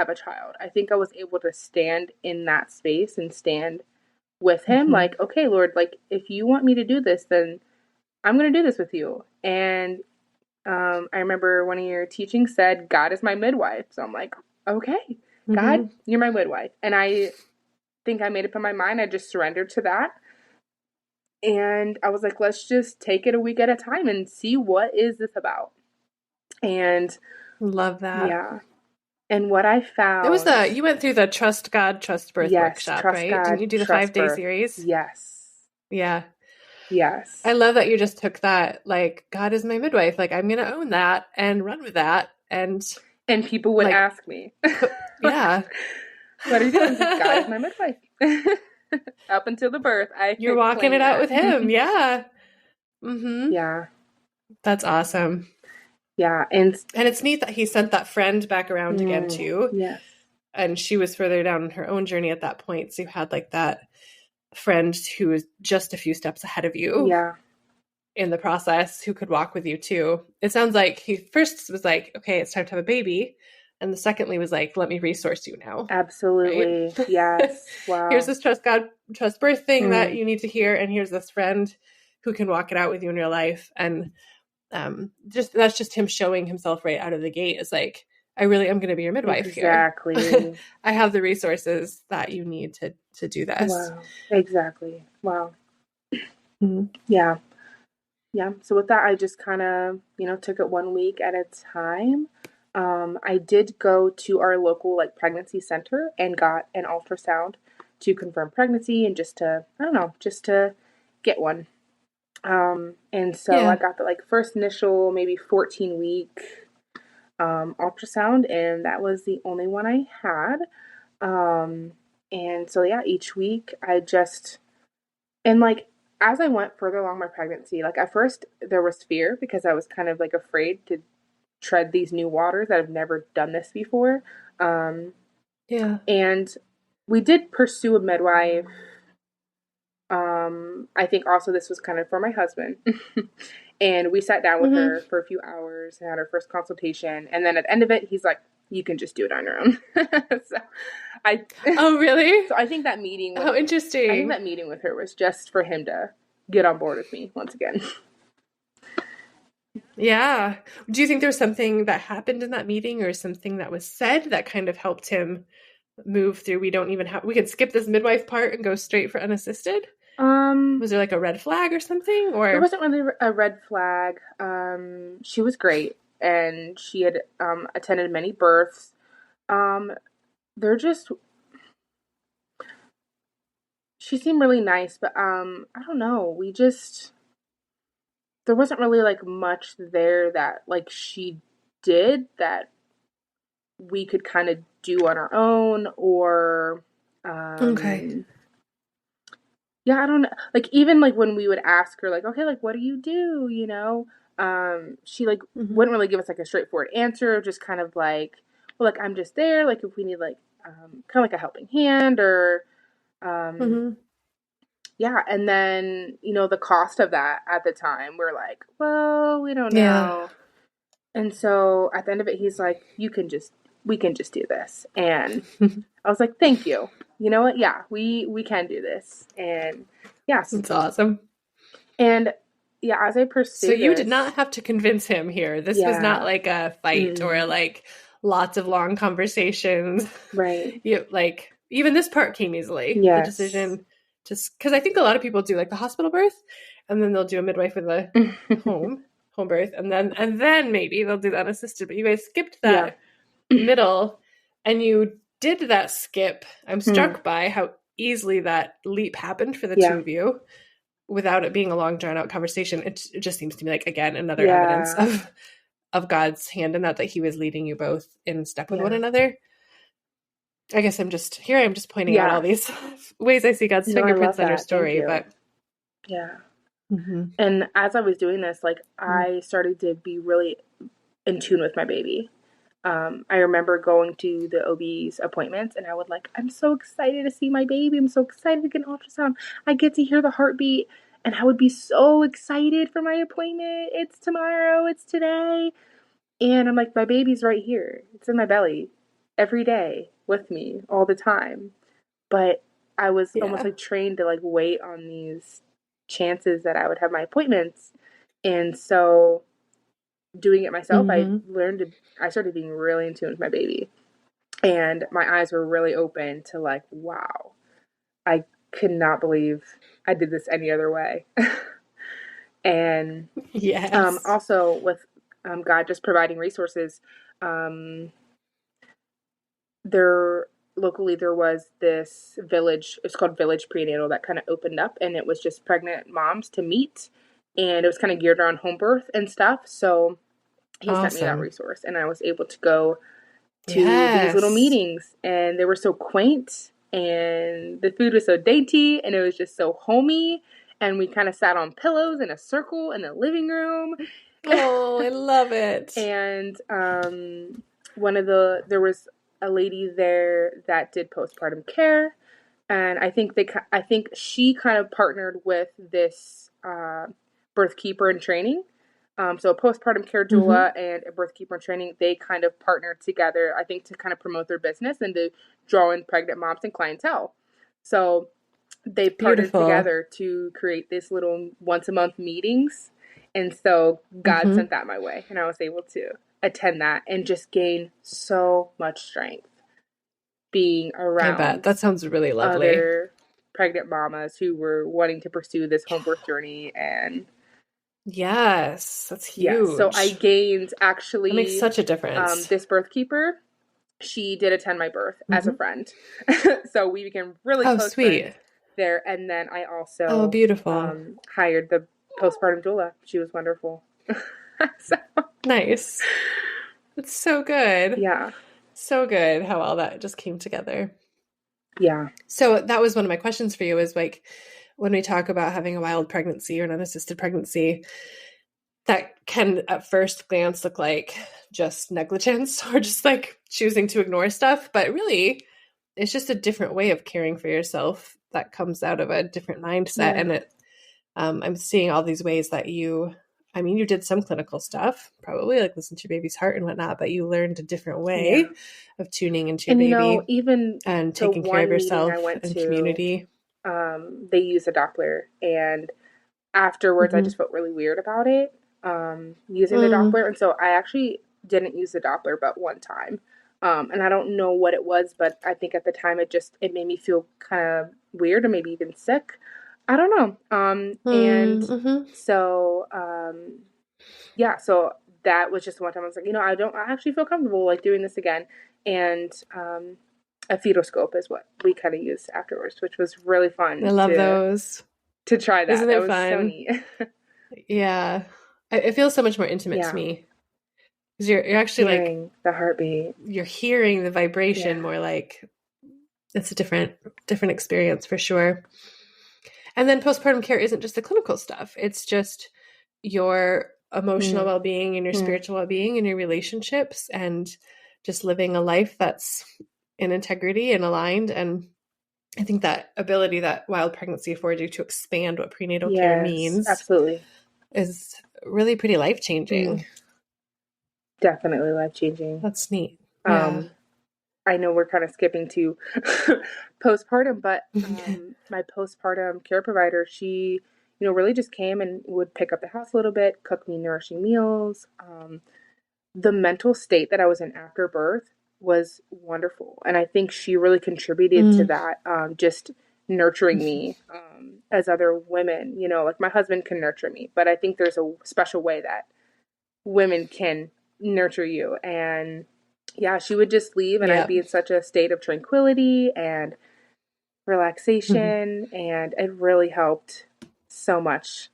a child, I think I was able to stand in that space and stand with him. Okay, Lord, if you want me to do this, then I'm going to do this with you. And I remember one of your teachings said, God is my midwife. So I'm like, okay, God, you're my midwife. And I think I made up in my mind. I just surrendered to that. And I was like, let's just take it a week at a time and see what is this about. And love that. Yeah. And what I found... It was you went through the Trust God, Trust Birth workshop, right? God, didn't you do the 5-day series? Yes. Yeah. Yes. I love that you just took that, God is my midwife. I'm going to own that and run with that. And people would ask me. Yeah. What are you doing? God is my midwife. Up until the birth. You're walking it out with him. Yeah. Yeah. That's awesome. Yeah. And it's neat that he sent that friend back around again too. Yes. And she was further down her own journey at that point. So you had that friend who was just a few steps ahead of you. Yeah. In the process, who could walk with you too. It sounds like he first was okay, it's time to have a baby. And the secondly was let me resource you now. Absolutely. Right? Yes. Wow. Here's this Trust God, Trust Birth thing that you need to hear. And here's this friend who can walk it out with you in real life. And that's just him showing himself right out of the gate. It's like, I really am going to be your midwife here. Exactly. I have the resources that you need to do this. Wow. Exactly. Wow. Mm-hmm. Yeah. Yeah. So with that, I just kind of, took it 1 week at a time. I did go to our local like pregnancy center and got an ultrasound to confirm pregnancy and just to get one. And so I got the like first initial maybe 14-week ultrasound, and that was the only one I had. And so yeah, each week and like as I went further along my pregnancy, like at first there was fear because I was kind of like afraid to tread these new waters that I've never done this before. And we did pursue a midwife. I think also this was kind of for my husband. And we sat down with her for a few hours and had our first consultation. And then at the end of it, he's like, you can just do it on your own. Oh, really? So I think that meeting How interesting. I think that meeting with her was just for him to get on board with me once again. Yeah. Do you think there was something that happened in that meeting or something that was said that kind of helped him move through? We can skip this midwife part and go straight for unassisted? Was there like a red flag or something? Or there wasn't really a red flag. She was great, and she had attended many births. She seemed really nice, but I don't know. There wasn't really like much there that like she did that we could kind of do on our own, or okay. Yeah, I don't know. Like even like when we would ask her like, okay, like what do you do? She like wouldn't really give us like a straightforward answer, just kind of like, well, like I'm just there, like if we need like kind of like a helping hand or yeah, and then the cost of that at the time, we're like, well, we don't know. And so at the end of it, he's like, we can just do this. And I was like, thank you. You know what? Yeah, we can do this. And yes. That's awesome. And yeah, as I pursue you did not have to convince him here. This was not like a fight or like lots of long conversations. Right. Like even this part came easily. Yes. The decision just because I think a lot of people do like the hospital birth and then they'll do a midwife with a home birth and then maybe they'll do the unassisted, but you guys skipped that middle and you did that skip. I'm struck by how easily that leap happened for the two of you without it being a long drawn out conversation. It just seems to me like, again, another evidence of God's hand in that he was leading you both in step with one another. I guess I'm just pointing out all these ways I see God's fingerprints on your story, but and as I was doing this, like I started to be really in tune with my baby. I remember going to the OB's appointments and I would like, I'm so excited to see my baby. I'm so excited to get an ultrasound. I get to hear the heartbeat and I would be so excited for my appointment. It's tomorrow. It's today. And I'm like, my baby's right here. It's in my belly every day with me all the time. But I was almost like trained to like wait on these chances that I would have my appointments. And so doing it myself, I started being really in tune with my baby. And my eyes were really open to like, wow, I could not believe I did this any other way. And also with God just providing resources, locally there was this village, it's called Village Prenatal, that kind of opened up, and it was just pregnant moms to meet, and it was kind of geared around home birth and stuff. So he sent me that resource, and I was able to go to these little meetings, and they were so quaint, and the food was so dainty, and it was just so homey, and we kind of sat on pillows in a circle in the living room. Oh, I love it. And there was a lady there that did postpartum care, and I think she kind of partnered with this birth keeper in training. So a postpartum care doula and a birth keeper in training, they kind of partnered together, I think, to kind of promote their business and to draw in pregnant moms and clientele. So they partnered together to create this little once a month meetings. And so God Mm-hmm. sent that my way, and I was able to attend that and just gain so much strength being I bet. around That sounds really lovely. other pregnant mamas who were wanting to pursue this home birth journey. And Yes, that's yeah, so I huge. gained That makes actually such a difference. this birth keeper. She did attend my birth as a Mm-hmm. friend. So we became really Oh, close friends sweet. there. And then I Oh, also beautiful. hired the postpartum doula. She was wonderful. So, Nice. It's so good. yeah. So good how all that just came together. Yeah. So that was one of my questions for you is like, when we talk about having a wild pregnancy or an unassisted pregnancy, that can at first glance look like just negligence or just like choosing to ignore stuff. But really, it's just a different way of caring for yourself that comes out of a different mindset. Yeah. And I'm seeing all these ways that you did some clinical stuff, probably like listen to your baby's heart and whatnot, but you learned a different way Yeah. of tuning into your And baby even and the taking care of one meeting I yourself went and to, community. they used a Doppler, and afterwards I Mm-hmm. just felt really weird about it, using the Mm, Doppler. And so I actually didn't use the Doppler but one time. And I don't know what it was, but I think at the time it made me feel kind of weird or maybe even sick. I don't know. And mm-hmm. so, yeah, so that was just one time I was like, I actually feel comfortable like doing this again. And, a fetal scope is what we kind of used afterwards, which was really I fun love those. to try that. Isn't That it was so fun? neat. Yeah. It feels so much more intimate to Yeah. me because you're actually like, Hearing the heartbeat. you're hearing the vibration Yeah. more like it's a different experience for sure. And then postpartum care isn't just the clinical stuff. It's just your emotional Mm, well-being and your mm, spiritual well-being and your relationships and just living a life that's in integrity and aligned. And I think that ability that wild pregnancy affords you to expand what prenatal care yes, means absolutely. is really pretty life-changing. Definitely life changing. That's neat. Yeah. Um, I know we're kind of skipping to postpartum, but my postpartum care provider, she, really just came and would pick up the house a little bit, cook me nourishing meals. The mental state that I was in after birth was wonderful. And I think she really contributed to Mm. that, just nurturing me as other women. Like my husband can nurture me, but I think there's a special way that women can nurture you. And yeah, she would just leave, and I'd Yeah. be in such a state of tranquility and Mhm. relaxation, and it really helped so much.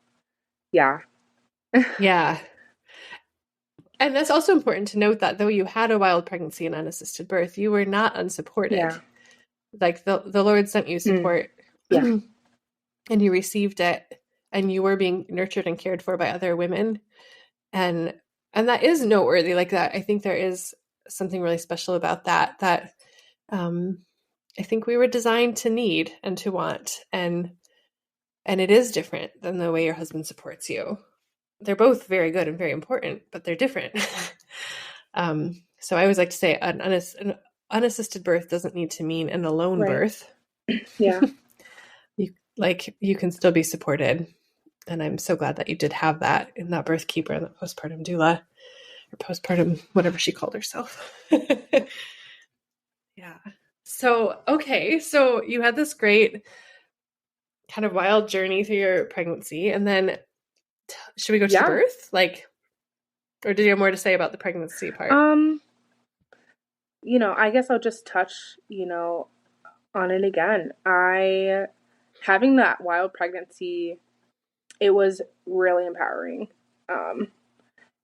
Yeah. Yeah. And that's also important to note that though you had a wild pregnancy and unassisted birth, you were not unsupported. Yeah. Like the Lord sent you Mm, support yeah. and you received it and you were being nurtured and cared for by other women. And that is noteworthy. Like that, I think there is something really special about that I think we were designed to need and to want. And it is different than the way your husband supports you. They're both very good and very important, but they're different. So I always like to say an unassisted birth doesn't need to mean an alone Right. birth. Yeah. You can still be supported. And I'm so glad that you did have that in that birth keeper and that postpartum doula or postpartum, whatever she called herself. Yeah. So, okay. So you had this great kind of wild journey through your pregnancy. And then should we go to the Yeah. birth? Like, or did you have more to say about the pregnancy part? I guess I'll just touch, on it again. Having that wild pregnancy, it was really empowering.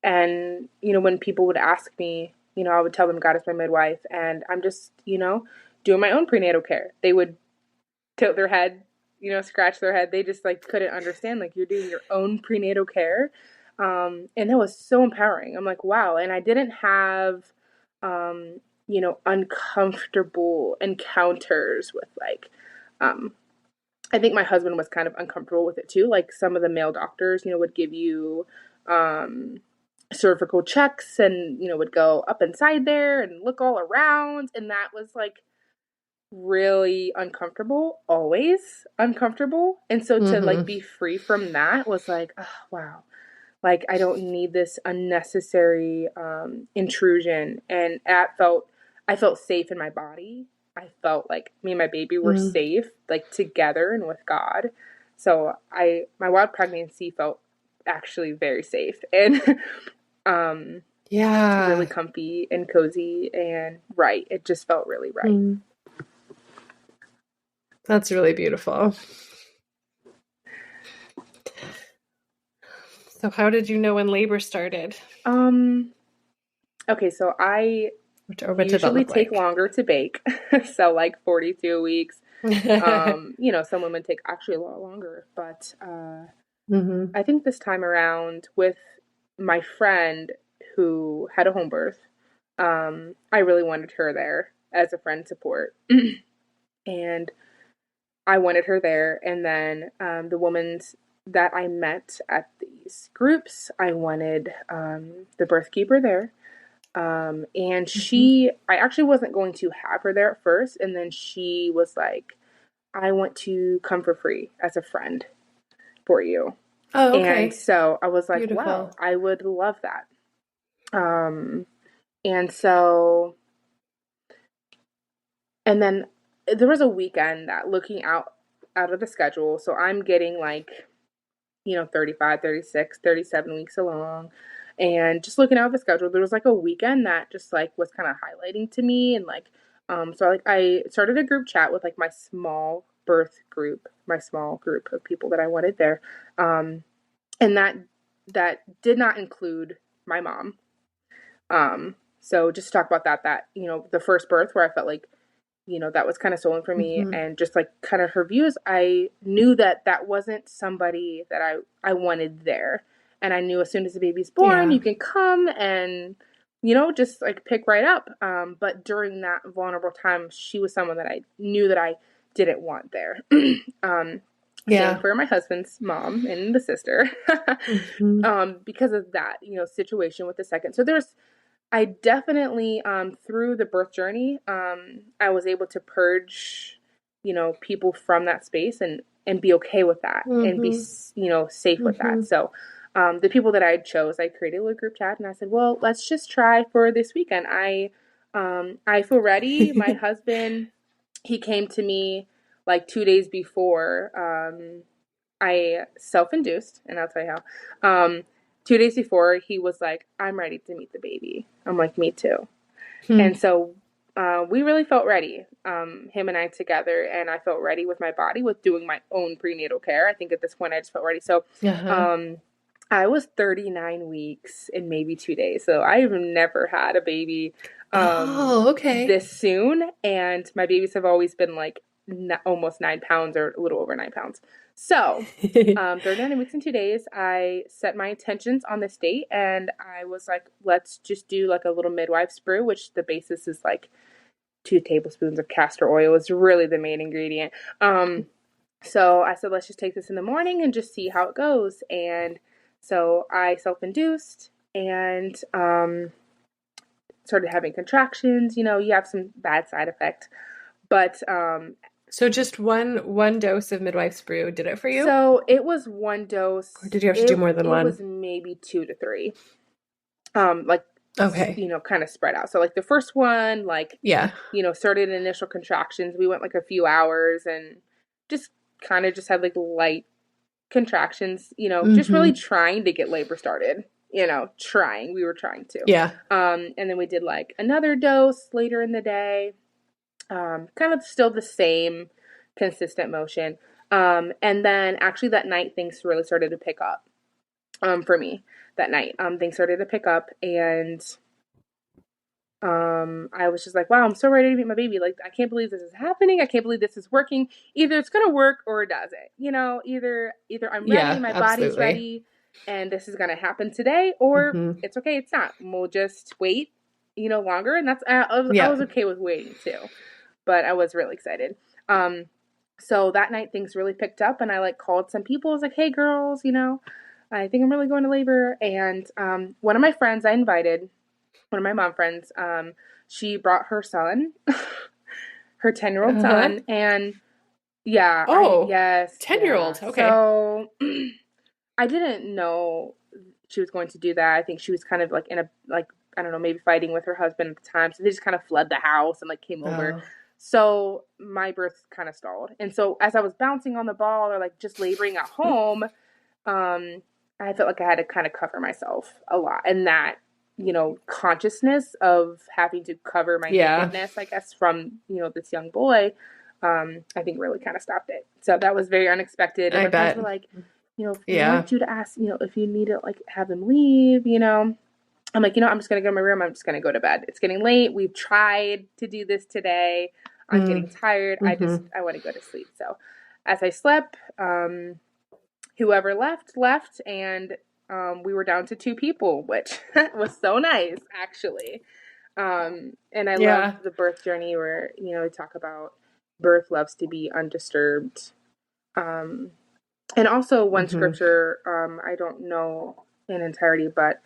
And, when people would ask me, I would tell them God is my midwife, and I'm just, doing my own prenatal care. They would tilt their head, scratch their head. They just like couldn't understand, like, you're doing your own prenatal care. And that was so empowering. I'm like, wow. And I didn't have, uncomfortable encounters with like, I think my husband was kind of uncomfortable with it too. Like some of the male doctors, would give you, cervical checks and, would go up inside there and look all around. And that was like really uncomfortable, always uncomfortable. And so to like be free from that was like, oh, wow. Like, I don't need this unnecessary intrusion. And I felt safe in my body. I felt like me and my baby were safe, like together and with God. So my wild pregnancy felt actually very safe and really comfy and cozy and right. It just felt really right. That's really beautiful. So how did you know when labor started? Okay, so I usually take longer to bake. So like 42 weeks. Some women take actually a lot longer, but I think this time around with my friend who had a home birth, I really wanted her there as a friend support. And I wanted her there. And then the women that I met at these groups, I wanted the birth keeper there. And I actually wasn't going to have her there at first. And then she was like, I want to come for free as a friend for you. Oh, okay. And so I was like, beautiful. Wow, I would love that. And so, and then there was a weekend that looking out of the schedule. So I'm getting like, 35, 36, 37 weeks along. And just looking out of the schedule, there was like a weekend that just like was kind of highlighting to me. And like, so like I started a group chat with like my small group of people that I wanted there. And that did not include my mom. So just to talk about that, the first birth where I felt like, that was kind of stolen from me, and just like kind of her views, I knew that wasn't somebody that I wanted there. And I knew as soon as the baby's born, you can come and, just like pick right up. But during that vulnerable time, she was someone that I knew that I didn't want there. Same for my husband's mom and the sister, because of that, situation with the second. So I definitely, through the birth journey, I was able to purge, people from that space and be okay with that and be, safe with that. So, the people that I chose, I created a little group chat and I said, well, let's just try for this weekend. I feel ready. My husband, he came to me like 2 days before, I self-induced, and I'll tell you how. 2 days before, he was like, I'm ready to meet the baby. I'm like, me too. And so we really felt ready, him and I together, and I felt ready with my body with doing my own prenatal care. I think at this point I just felt ready. So I was 39 weeks and maybe 2 days. So I've never had a baby this soon. And my babies have always been like almost 9 pounds or a little over 9 pounds. So 39 weeks and 2 days, I set my intentions on this date and I was like, let's just do like a little midwife brew, which the basis is like 2 tablespoons of castor oil is really the main ingredient. So I said, let's just take this in the morning and just see how it goes. And so I self-induced and started having contractions. You have some bad side effects, but so just one dose of Midwife's Brew did it for you? So it was one dose. Or did you have to do more than one? It was maybe 2 to 3. Kind of spread out. So like the first one, started initial contractions. We went like a few hours and just kind of just had like light contractions, just really trying to get labor started. We were trying to. Yeah. And then we did like another dose later in the day. Kind of still the same consistent motion. And then actually that night things really started to pick up. For me that night, things started to pick up and I was just like, wow, I'm so ready to meet my baby. Like, I can't believe this is happening. I can't believe this is working. Either it's going to work or it doesn't, either I'm ready, my body's ready and this is going to happen today, or it's okay. It's not. We'll just wait, longer. And that's, I was okay with waiting too, but I was really excited. So that night things really picked up and I like called some people. I was like, hey girls, I think I'm really going to labor. And, one of my friends I invited, one of my mom friends, she brought her son, her 10-year-old son, and yes. 10-year-old, okay. So I didn't know, she was going to do that. I think she was kind of like in a, like, I don't know, maybe fighting with her husband at the time. So they just kind of fled the house and like came over. Oh. So my birth kind of stalled. And so as I was bouncing on the ball or like just laboring at home, I felt like I had to kind of cover myself a lot. And that, you know, consciousness of having to cover my nakedness, I guess, from, you know, this young boy, I think really kind of stopped it. So that was very unexpected. And I my friends bet. were like, you know, if we want you to ask, you know, if you need to like have them leave, you know, I'm like, you know, I'm just going to go to my room. I'm just going to go to bed. It's getting late. We've tried to do this today. I'm getting tired. I want to go to sleep. So as I slept, whoever left, and we were down to 2 people, which was so nice, actually. And I love the birth journey where, you know, we talk about birth loves to be undisturbed. And also one scripture, I don't know in entirety, but,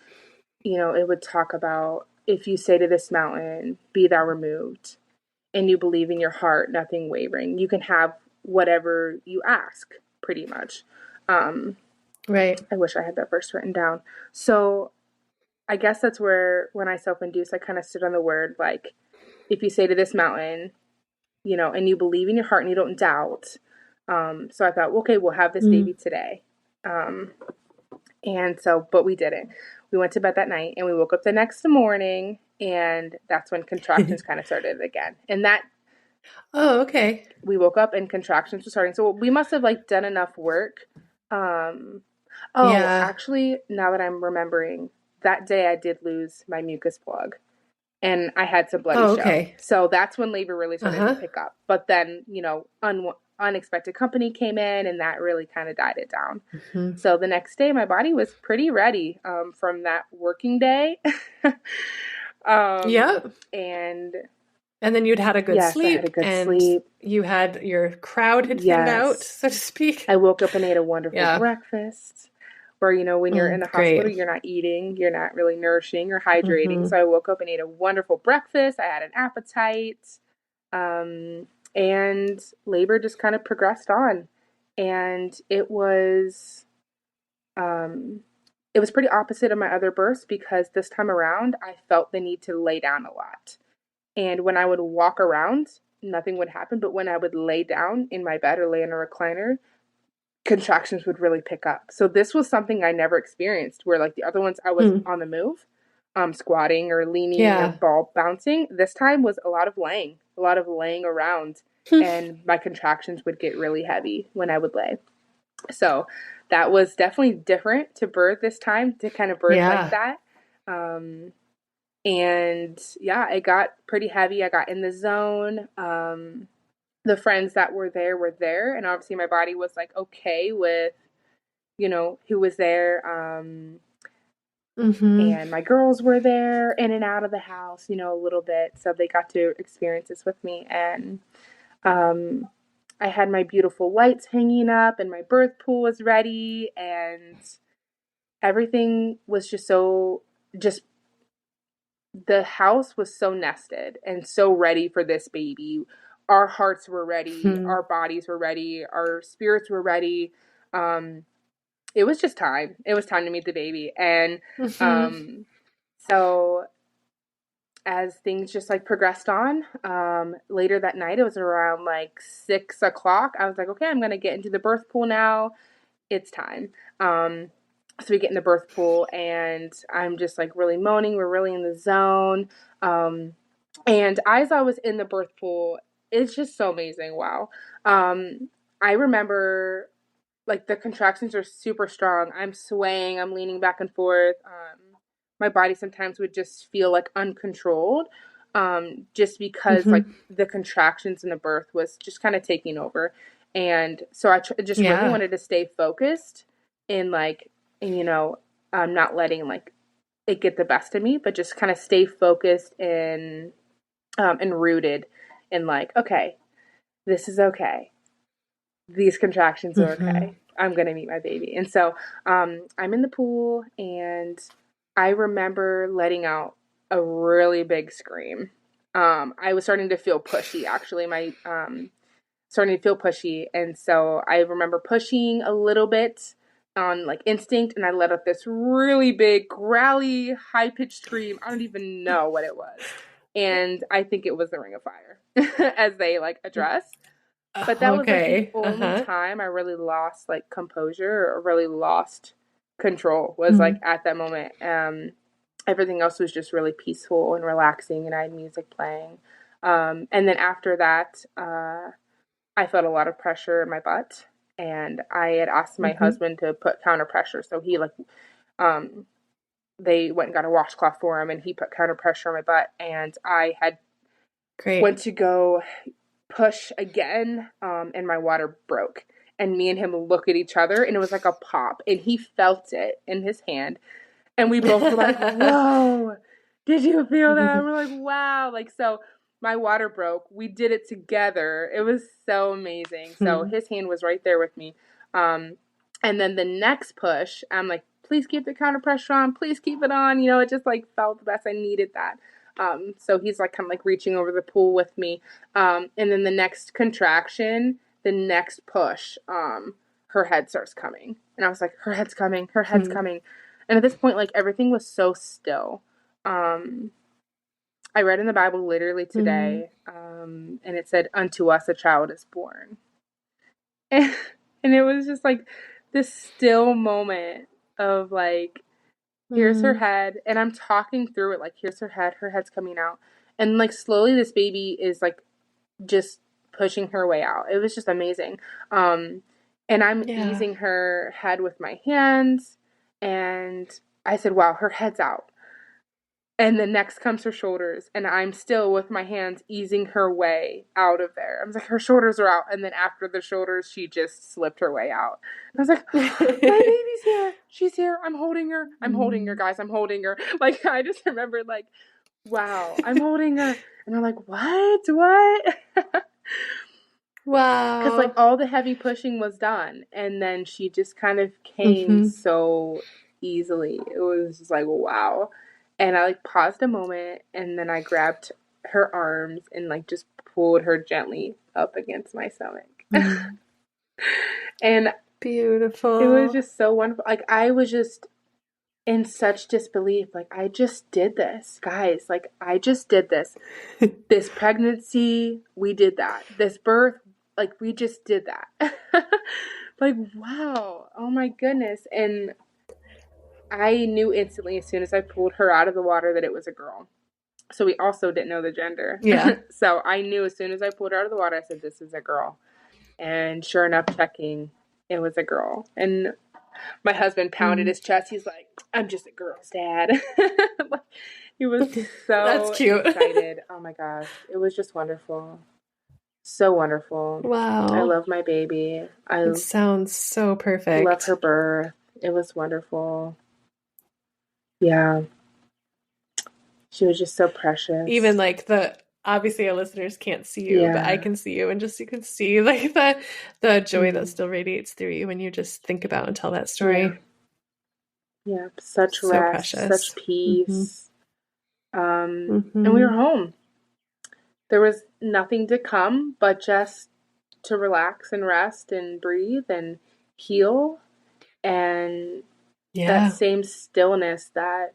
you know, it would talk about, if you say to this mountain, be thou removed, and you believe in your heart, nothing wavering, you can have whatever you ask, pretty much. Right. I wish I had that verse written down. So I guess that's where, when I self-induced, I kind of stood on the word, like, if you say to this mountain, you know, and you believe in your heart and you don't doubt. So I thought, okay, we'll have this baby today. And so, but we didn't. We went to bed that night and we woke up the next morning, and that's when contractions kind of started again. And that, okay. We woke up and contractions were starting. So we must have like done enough work. Actually, now that I'm remembering, that day I did lose my mucus plug and I had some bloody show. So that's when labor really started to pick up. But then, you know, unexpected company came in and that really kind of died it down. So the next day my body was pretty ready from that working day. And then you'd had a good sleep. I had a good sleep. You had your crowd had thinned out, so to speak. I woke up and ate a wonderful breakfast. Where, you know, when you're in the hospital, you're not eating, you're not really nourishing or hydrating. So I woke up and ate a wonderful breakfast. I had an appetite. And labor just kind of progressed on. And it was pretty opposite of my other births, because this time around, I felt the need to lay down a lot. And when I would walk around, nothing would happen. But when I would lay down in my bed or lay in a recliner, contractions would really pick up. So this was something I never experienced, where like the other ones I was on the move, squatting or leaning or ball bouncing. This time was a lot of laying around, and my contractions would get really heavy when I would lay. So that was definitely different to birth this time, to kind of birth like that. And yeah, it got pretty heavy. I got in the zone. The friends that were there. And obviously my body was like, okay with, you know, who was there. And my girls were there in and out of the house, you know, a little bit. So they got to experience this with me. And, I had my beautiful lights hanging up and my birth pool was ready, and everything was the house was so nested and so ready for this baby. Our hearts were ready. Our bodies were ready. Our spirits were ready. It was just time. It was time to meet the baby. And so as things just like progressed on, later that night, it was around like 6 o'clock. I was like, okay, I'm going to get into the birth pool now. It's time. So we get in the birth pool and I'm just like really moaning. We're really in the zone. And as I was in the birth pool, it's just so amazing. Wow. I remember like the contractions are super strong. I'm swaying. I'm leaning back and forth. My body sometimes would just feel like uncontrolled, just because like the contractions in the birth was just kind of taking over. And so I just really wanted to stay focused in like, and, you know, not letting like it get the best of me, but just kind of stay focused and rooted in like, okay, this is okay. These contractions are okay. I'm going to meet my baby. And so I'm in the pool and I remember letting out a really big scream. I was starting to feel pushy, actually. Starting to feel pushy. And so I remember pushing a little bit on like instinct, and I let out this really big, growly, high-pitched scream. I don't even know what it was. And I think it was the Ring of Fire as they like address. But that was like the Okay. only Uh-huh. time I really lost like composure or really lost control was like at that moment. Everything else was just really peaceful and relaxing, and I had music playing. And then after that, I felt a lot of pressure in my butt, and I had asked my Mm-hmm. husband to put counter pressure. So he like, um, they went and got a washcloth for him, and he put counter pressure on my butt, and I had Great. went to go push again, and my water broke. And me and him look at each other, and it was like a pop, and he felt it in his hand, and we both were like, "Whoa, did you feel that?" And we're like, "Wow!" Like so. My water broke. We did it together. It was so amazing. So his hand was right there with me. And then the next push, I'm like, please keep the counter pressure on. Please keep it on. You know, it just like felt the best. I needed that. So he's like kind of like reaching over the pool with me. And then the next contraction, the next push, her head starts coming. And I was like, her head's coming. Her head's coming. And at this point, like everything was so still. I read in the Bible literally today, and it said, "Unto us a child is born." And, and it was just like this still moment of like, here's her head, and I'm talking through it like, here's her head's coming out. And like slowly this baby is like just pushing her way out. It was just amazing. And I'm Yeah. easing her head with my hands, and I said, wow, her head's out. And then next comes her shoulders, and I'm still with my hands easing her way out of there. I was like, her shoulders are out, and then after the shoulders, she just slipped her way out. And I was like, my baby's here. She's here. I'm holding her. I'm holding her, guys. I'm holding her. Like, I just remembered, like, wow, I'm holding her. And I'm like, what? What? Because, like, Wow. all the heavy pushing was done, and then she just kind of came so easily. It was just like, wow. And I like paused a moment, and then I grabbed her arms and like just pulled her gently up against my stomach. And it was Beautiful. just so wonderful. Like I was just in such disbelief. Like I just did this, guys. Like I just did this. This pregnancy, we did that. This birth, like we just did that. Like wow. Oh my goodness. And I knew instantly as soon as I pulled her out of the water that it was a girl. So we also didn't know the gender. Yeah. So I knew as soon as I pulled her out of the water, I said, this is a girl. And sure enough, checking, it was a girl. And my husband pounded his chest. He's like, I'm just a girl's dad. He was That's so cute. excited. Oh my gosh. It was just wonderful. So wonderful. I Wow. love my baby. I It sounds so love perfect. her birth. It was wonderful. Yeah. She was just so Even precious. like obviously our listeners can't see you, but I Yeah. can see you, and just you can see like the joy that Mm. still radiates through you when you just think about and tell that Yeah. story. Yeah. Such So rest, such precious. peace. And we were Mm-hmm. home. There was nothing to come but just to relax and rest and breathe and heal. And that Yeah. same stillness that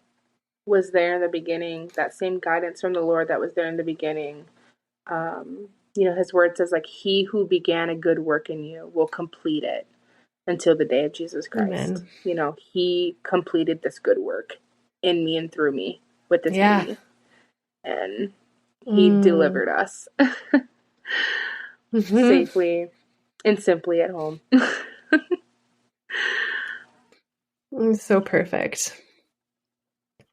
was there in the beginning, that same guidance from the Lord that was there in the beginning. His word says, like, he who began a good work in you will complete it until the day of Jesus Christ. Amen. He completed this good work in me and through me with this Yeah. baby. And he Mm. delivered us Mm-hmm. safely and simply at home. So perfect.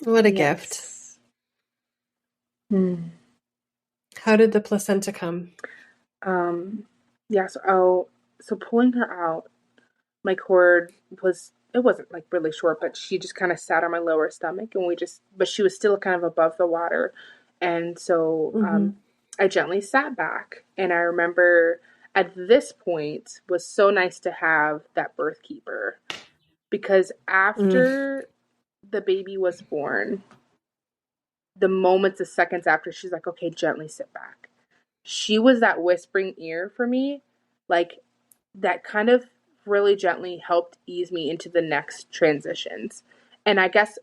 What a gift. Yes. Hmm. How did the placenta come? Yes. So pulling her out, my cord it wasn't like really short, but she just kind of sat on my lower stomach, and but she was still kind of above the water. And so, I gently sat back, and I remember at this point was so nice to have that birth keeper, because Mm. after the baby was born, the seconds after, she's like, okay, gently sit back. She was that whispering ear for me, like that kind of really gently helped ease me into the next transitions. And I guess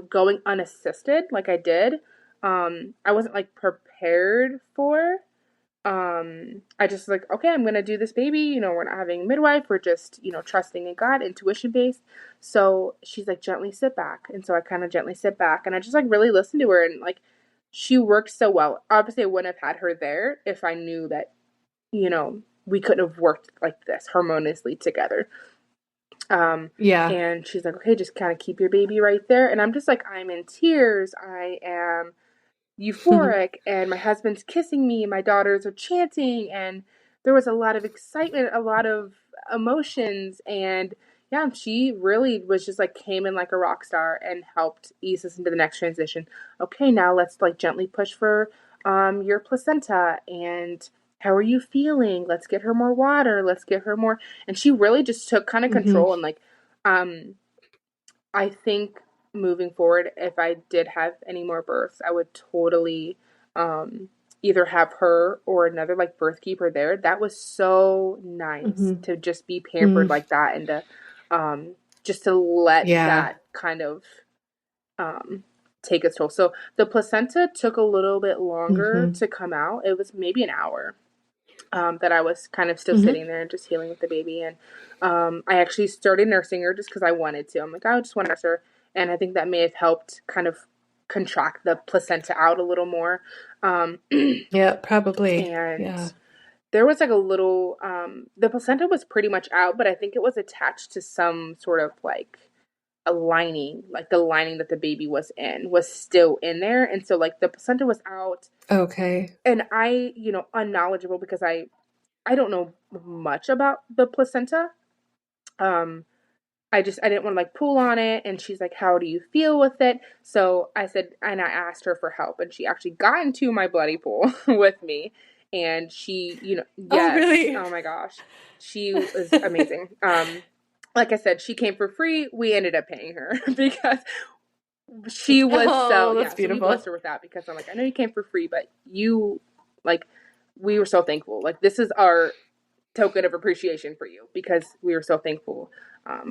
going unassisted like I did, I wasn't like prepared for. I just like, okay, I'm gonna do this baby. You know, we're not having midwife. We're just, you know, trusting in God, intuition based. So she's like, gently sit back. And so I kind of gently sit back and I just like really listened to her, and like she worked so well. Obviously, I wouldn't have had her there if I knew that, you know, we couldn't have worked like this harmoniously together. Yeah. And she's like, okay, just kind of keep your baby right there. And I'm just like, I'm in tears. I am euphoric, and my husband's kissing me. My daughters are chanting, and there was a lot of excitement, a lot of emotions. And yeah, she really was just like came in like a rock star and helped ease us into the next transition. Okay, now let's like gently push for your placenta, and how are you feeling? Let's get her more water. Let's get her more. And she really just took kind of control, and like I think moving forward, if I did have any more births, I would totally either have her or another like birth keeper there. That was so nice to just be pampered like that, and to just to let that kind of take its toll. So the placenta took a little bit longer to come out. It was maybe an hour. That I was kind of still sitting there and just healing with the baby. And I actually started nursing her just because I wanted to. I'm like, I just want to nurse her. And I think that may have helped kind of contract the placenta out a little more. Yeah, probably. And there was like a little, the placenta was pretty much out, but I think it was attached to some sort of like a lining, like the lining that the baby was in was still in there. And so like the placenta was out. Okay. And I, you know, unknowledgeable because I don't know much about the placenta. I didn't want to like pull on it, and she's like, how do you feel with it? So I said, and I asked her for help, and she actually got into my bloody pool with me, and she, you know, yes, oh, really? Oh my gosh, she was amazing. Like I said, she came for free. We ended up paying her because she was that's beautiful. So we blessed her with that, because I'm like, I know you came for free, but you, like, we were so thankful. Like, this is our token of appreciation for you, because we were so thankful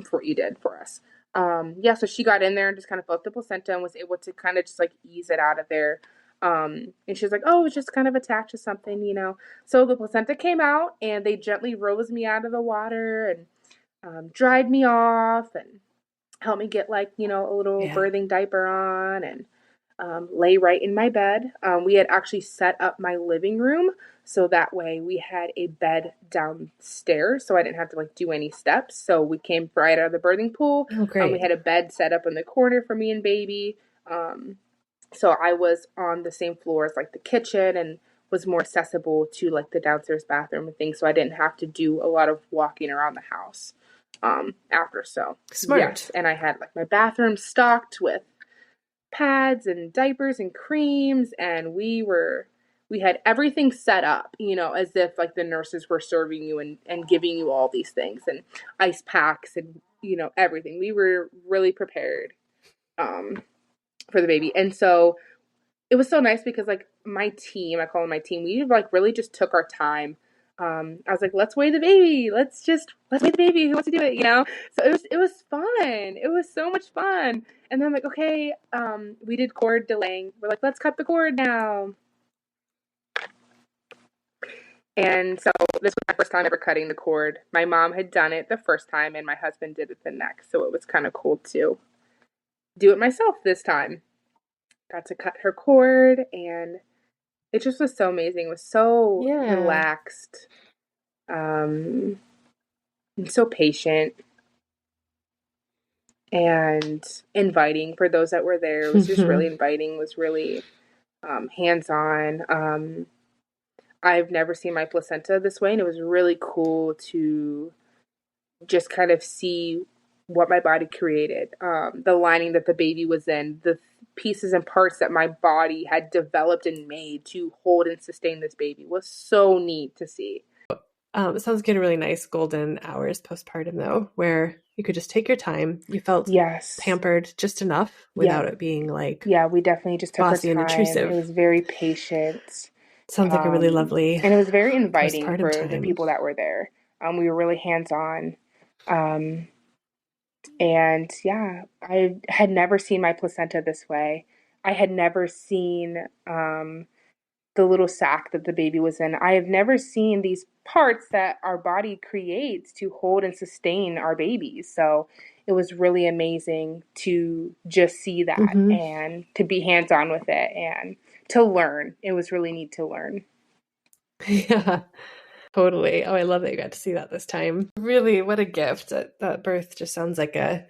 for what you did for us. So she got in there and just kind of felt the placenta and was able to kind of just like ease it out of there. And she was like, oh, it's just kind of attached to something, you know. So the placenta came out, and they gently rose me out of the water and dried me off and helped me get like, you know, a little birthing diaper on, and lay right in my bed. We had actually set up my living room so that way we had a bed downstairs, so I didn't have to like do any steps. So we came right out of the birthing pool. Oh, great. We had a bed set up in the corner for me and baby. So I was on the same floor as like the kitchen, and was more accessible to like the downstairs bathroom and things. So I didn't have to do a lot of walking around the house after. So smart. Yes. And I had like my bathroom stocked with pads and diapers and creams, and we had everything set up, you know, as if like the nurses were serving you and giving you all these things, and ice packs and, you know, everything. We were really prepared for the baby. And so it was so nice because like my team, I call them my team, we like really just took our time. I was like, let's weigh the baby. Let's weigh the baby. Who wants to do it? You know? So it was fun. It was so much fun. And then I'm like, okay, we did cord delaying. We're like, let's cut the cord now. And so this was my first time ever cutting the cord. My mom had done it the first time, and my husband did it the next. So it was kind of cool to do it myself this time. Got to cut her cord, and it just was so amazing. It was so relaxed, and so patient and inviting for those that were there. It was just really inviting, was really hands-on. I've never seen my placenta this way, and it was really cool to just kind of see what my body created. The lining that the baby was in, the pieces and parts that my body had developed and made to hold and sustain this baby was so neat to see. It sounds like you had really nice golden hours postpartum, though, where you could just take your time. You felt pampered just enough without it being like we definitely just took our time. And intrusive. It was very patient. Sounds like a really lovely, and it was very inviting for the people that were there. We were really hands-on. And yeah, I had never seen my placenta this way. I had never seen the little sac that the baby was in. I have never seen these parts that our body creates to hold and sustain our babies. So it was really amazing to just see that Mm-hmm. and to be hands on with it and to learn. It was really neat to learn. Yeah, totally. Oh, I love that you got to see that this time. Really, what a gift. That birth just sounds like a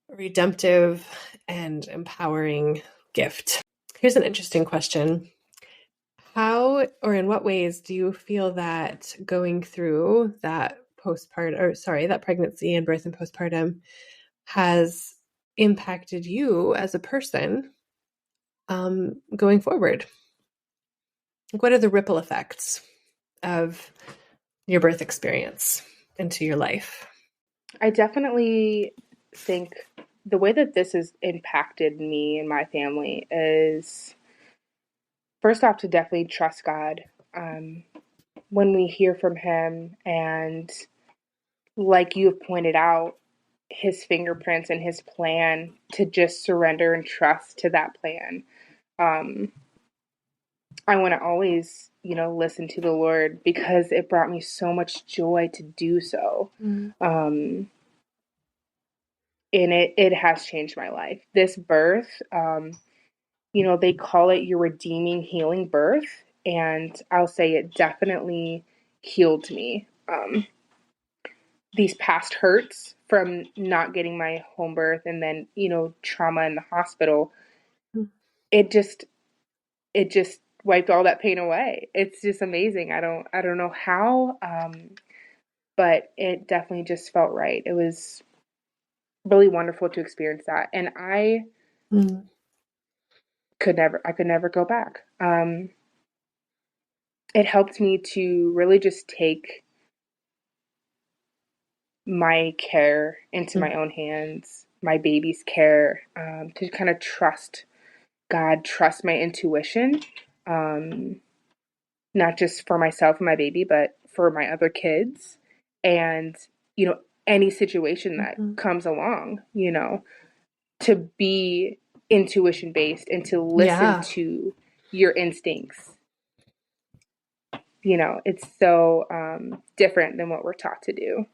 redemptive and empowering gift. Here's an interesting question. How or in what ways do you feel that going through that that pregnancy and birth and postpartum has impacted you as a person going forward? Like, what are the ripple effects of your birth experience into your life? I definitely think the way that this has impacted me and my family is first off to definitely trust God. When we hear from Him, and like you have pointed out, His fingerprints and His plan, to just surrender and trust to that plan. Um, I want to always, listen to the Lord because it brought me so much joy to do so. Um, and it has changed my life. This birth, they call it your redeeming, healing birth. And I'll say it definitely healed me. These past hurts from not getting my home birth and then, trauma in the hospital, it just wiped all that pain away. It's just amazing. I don't know how, but it definitely just felt right. It was really wonderful to experience that. And I could never go back. It helped me to really just take my care into my own hands, my baby's care, to kind of trust God, trust my intuition, not just for myself and my baby, but for my other kids, and any situation that comes along, to be intuition based and to listen to your instincts. It's so different than what we're taught to do.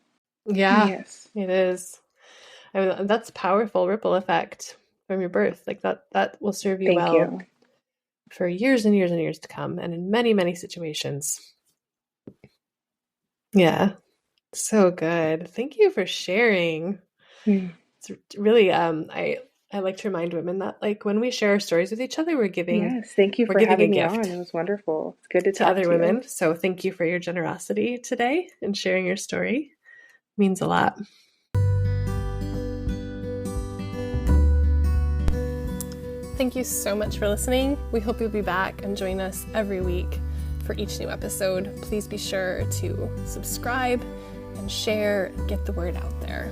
Yeah, Yes. it is. I mean, that's powerful ripple effect from your birth. Like that will serve you Thank well you. for years and years and years to come, and in many, many situations. Yeah. So good. Thank you for sharing. It's really I like to remind women that, like, when we share our stories with each other, we're giving Yes, thank you we're for giving a having me on. gift It was wonderful. It's good to to talk other to you. women. So thank you for your generosity today and sharing your story. It means a lot. Thank you so much for listening. We hope you'll be back and join us every week for each new episode. Please be sure to subscribe and share, get the word out there.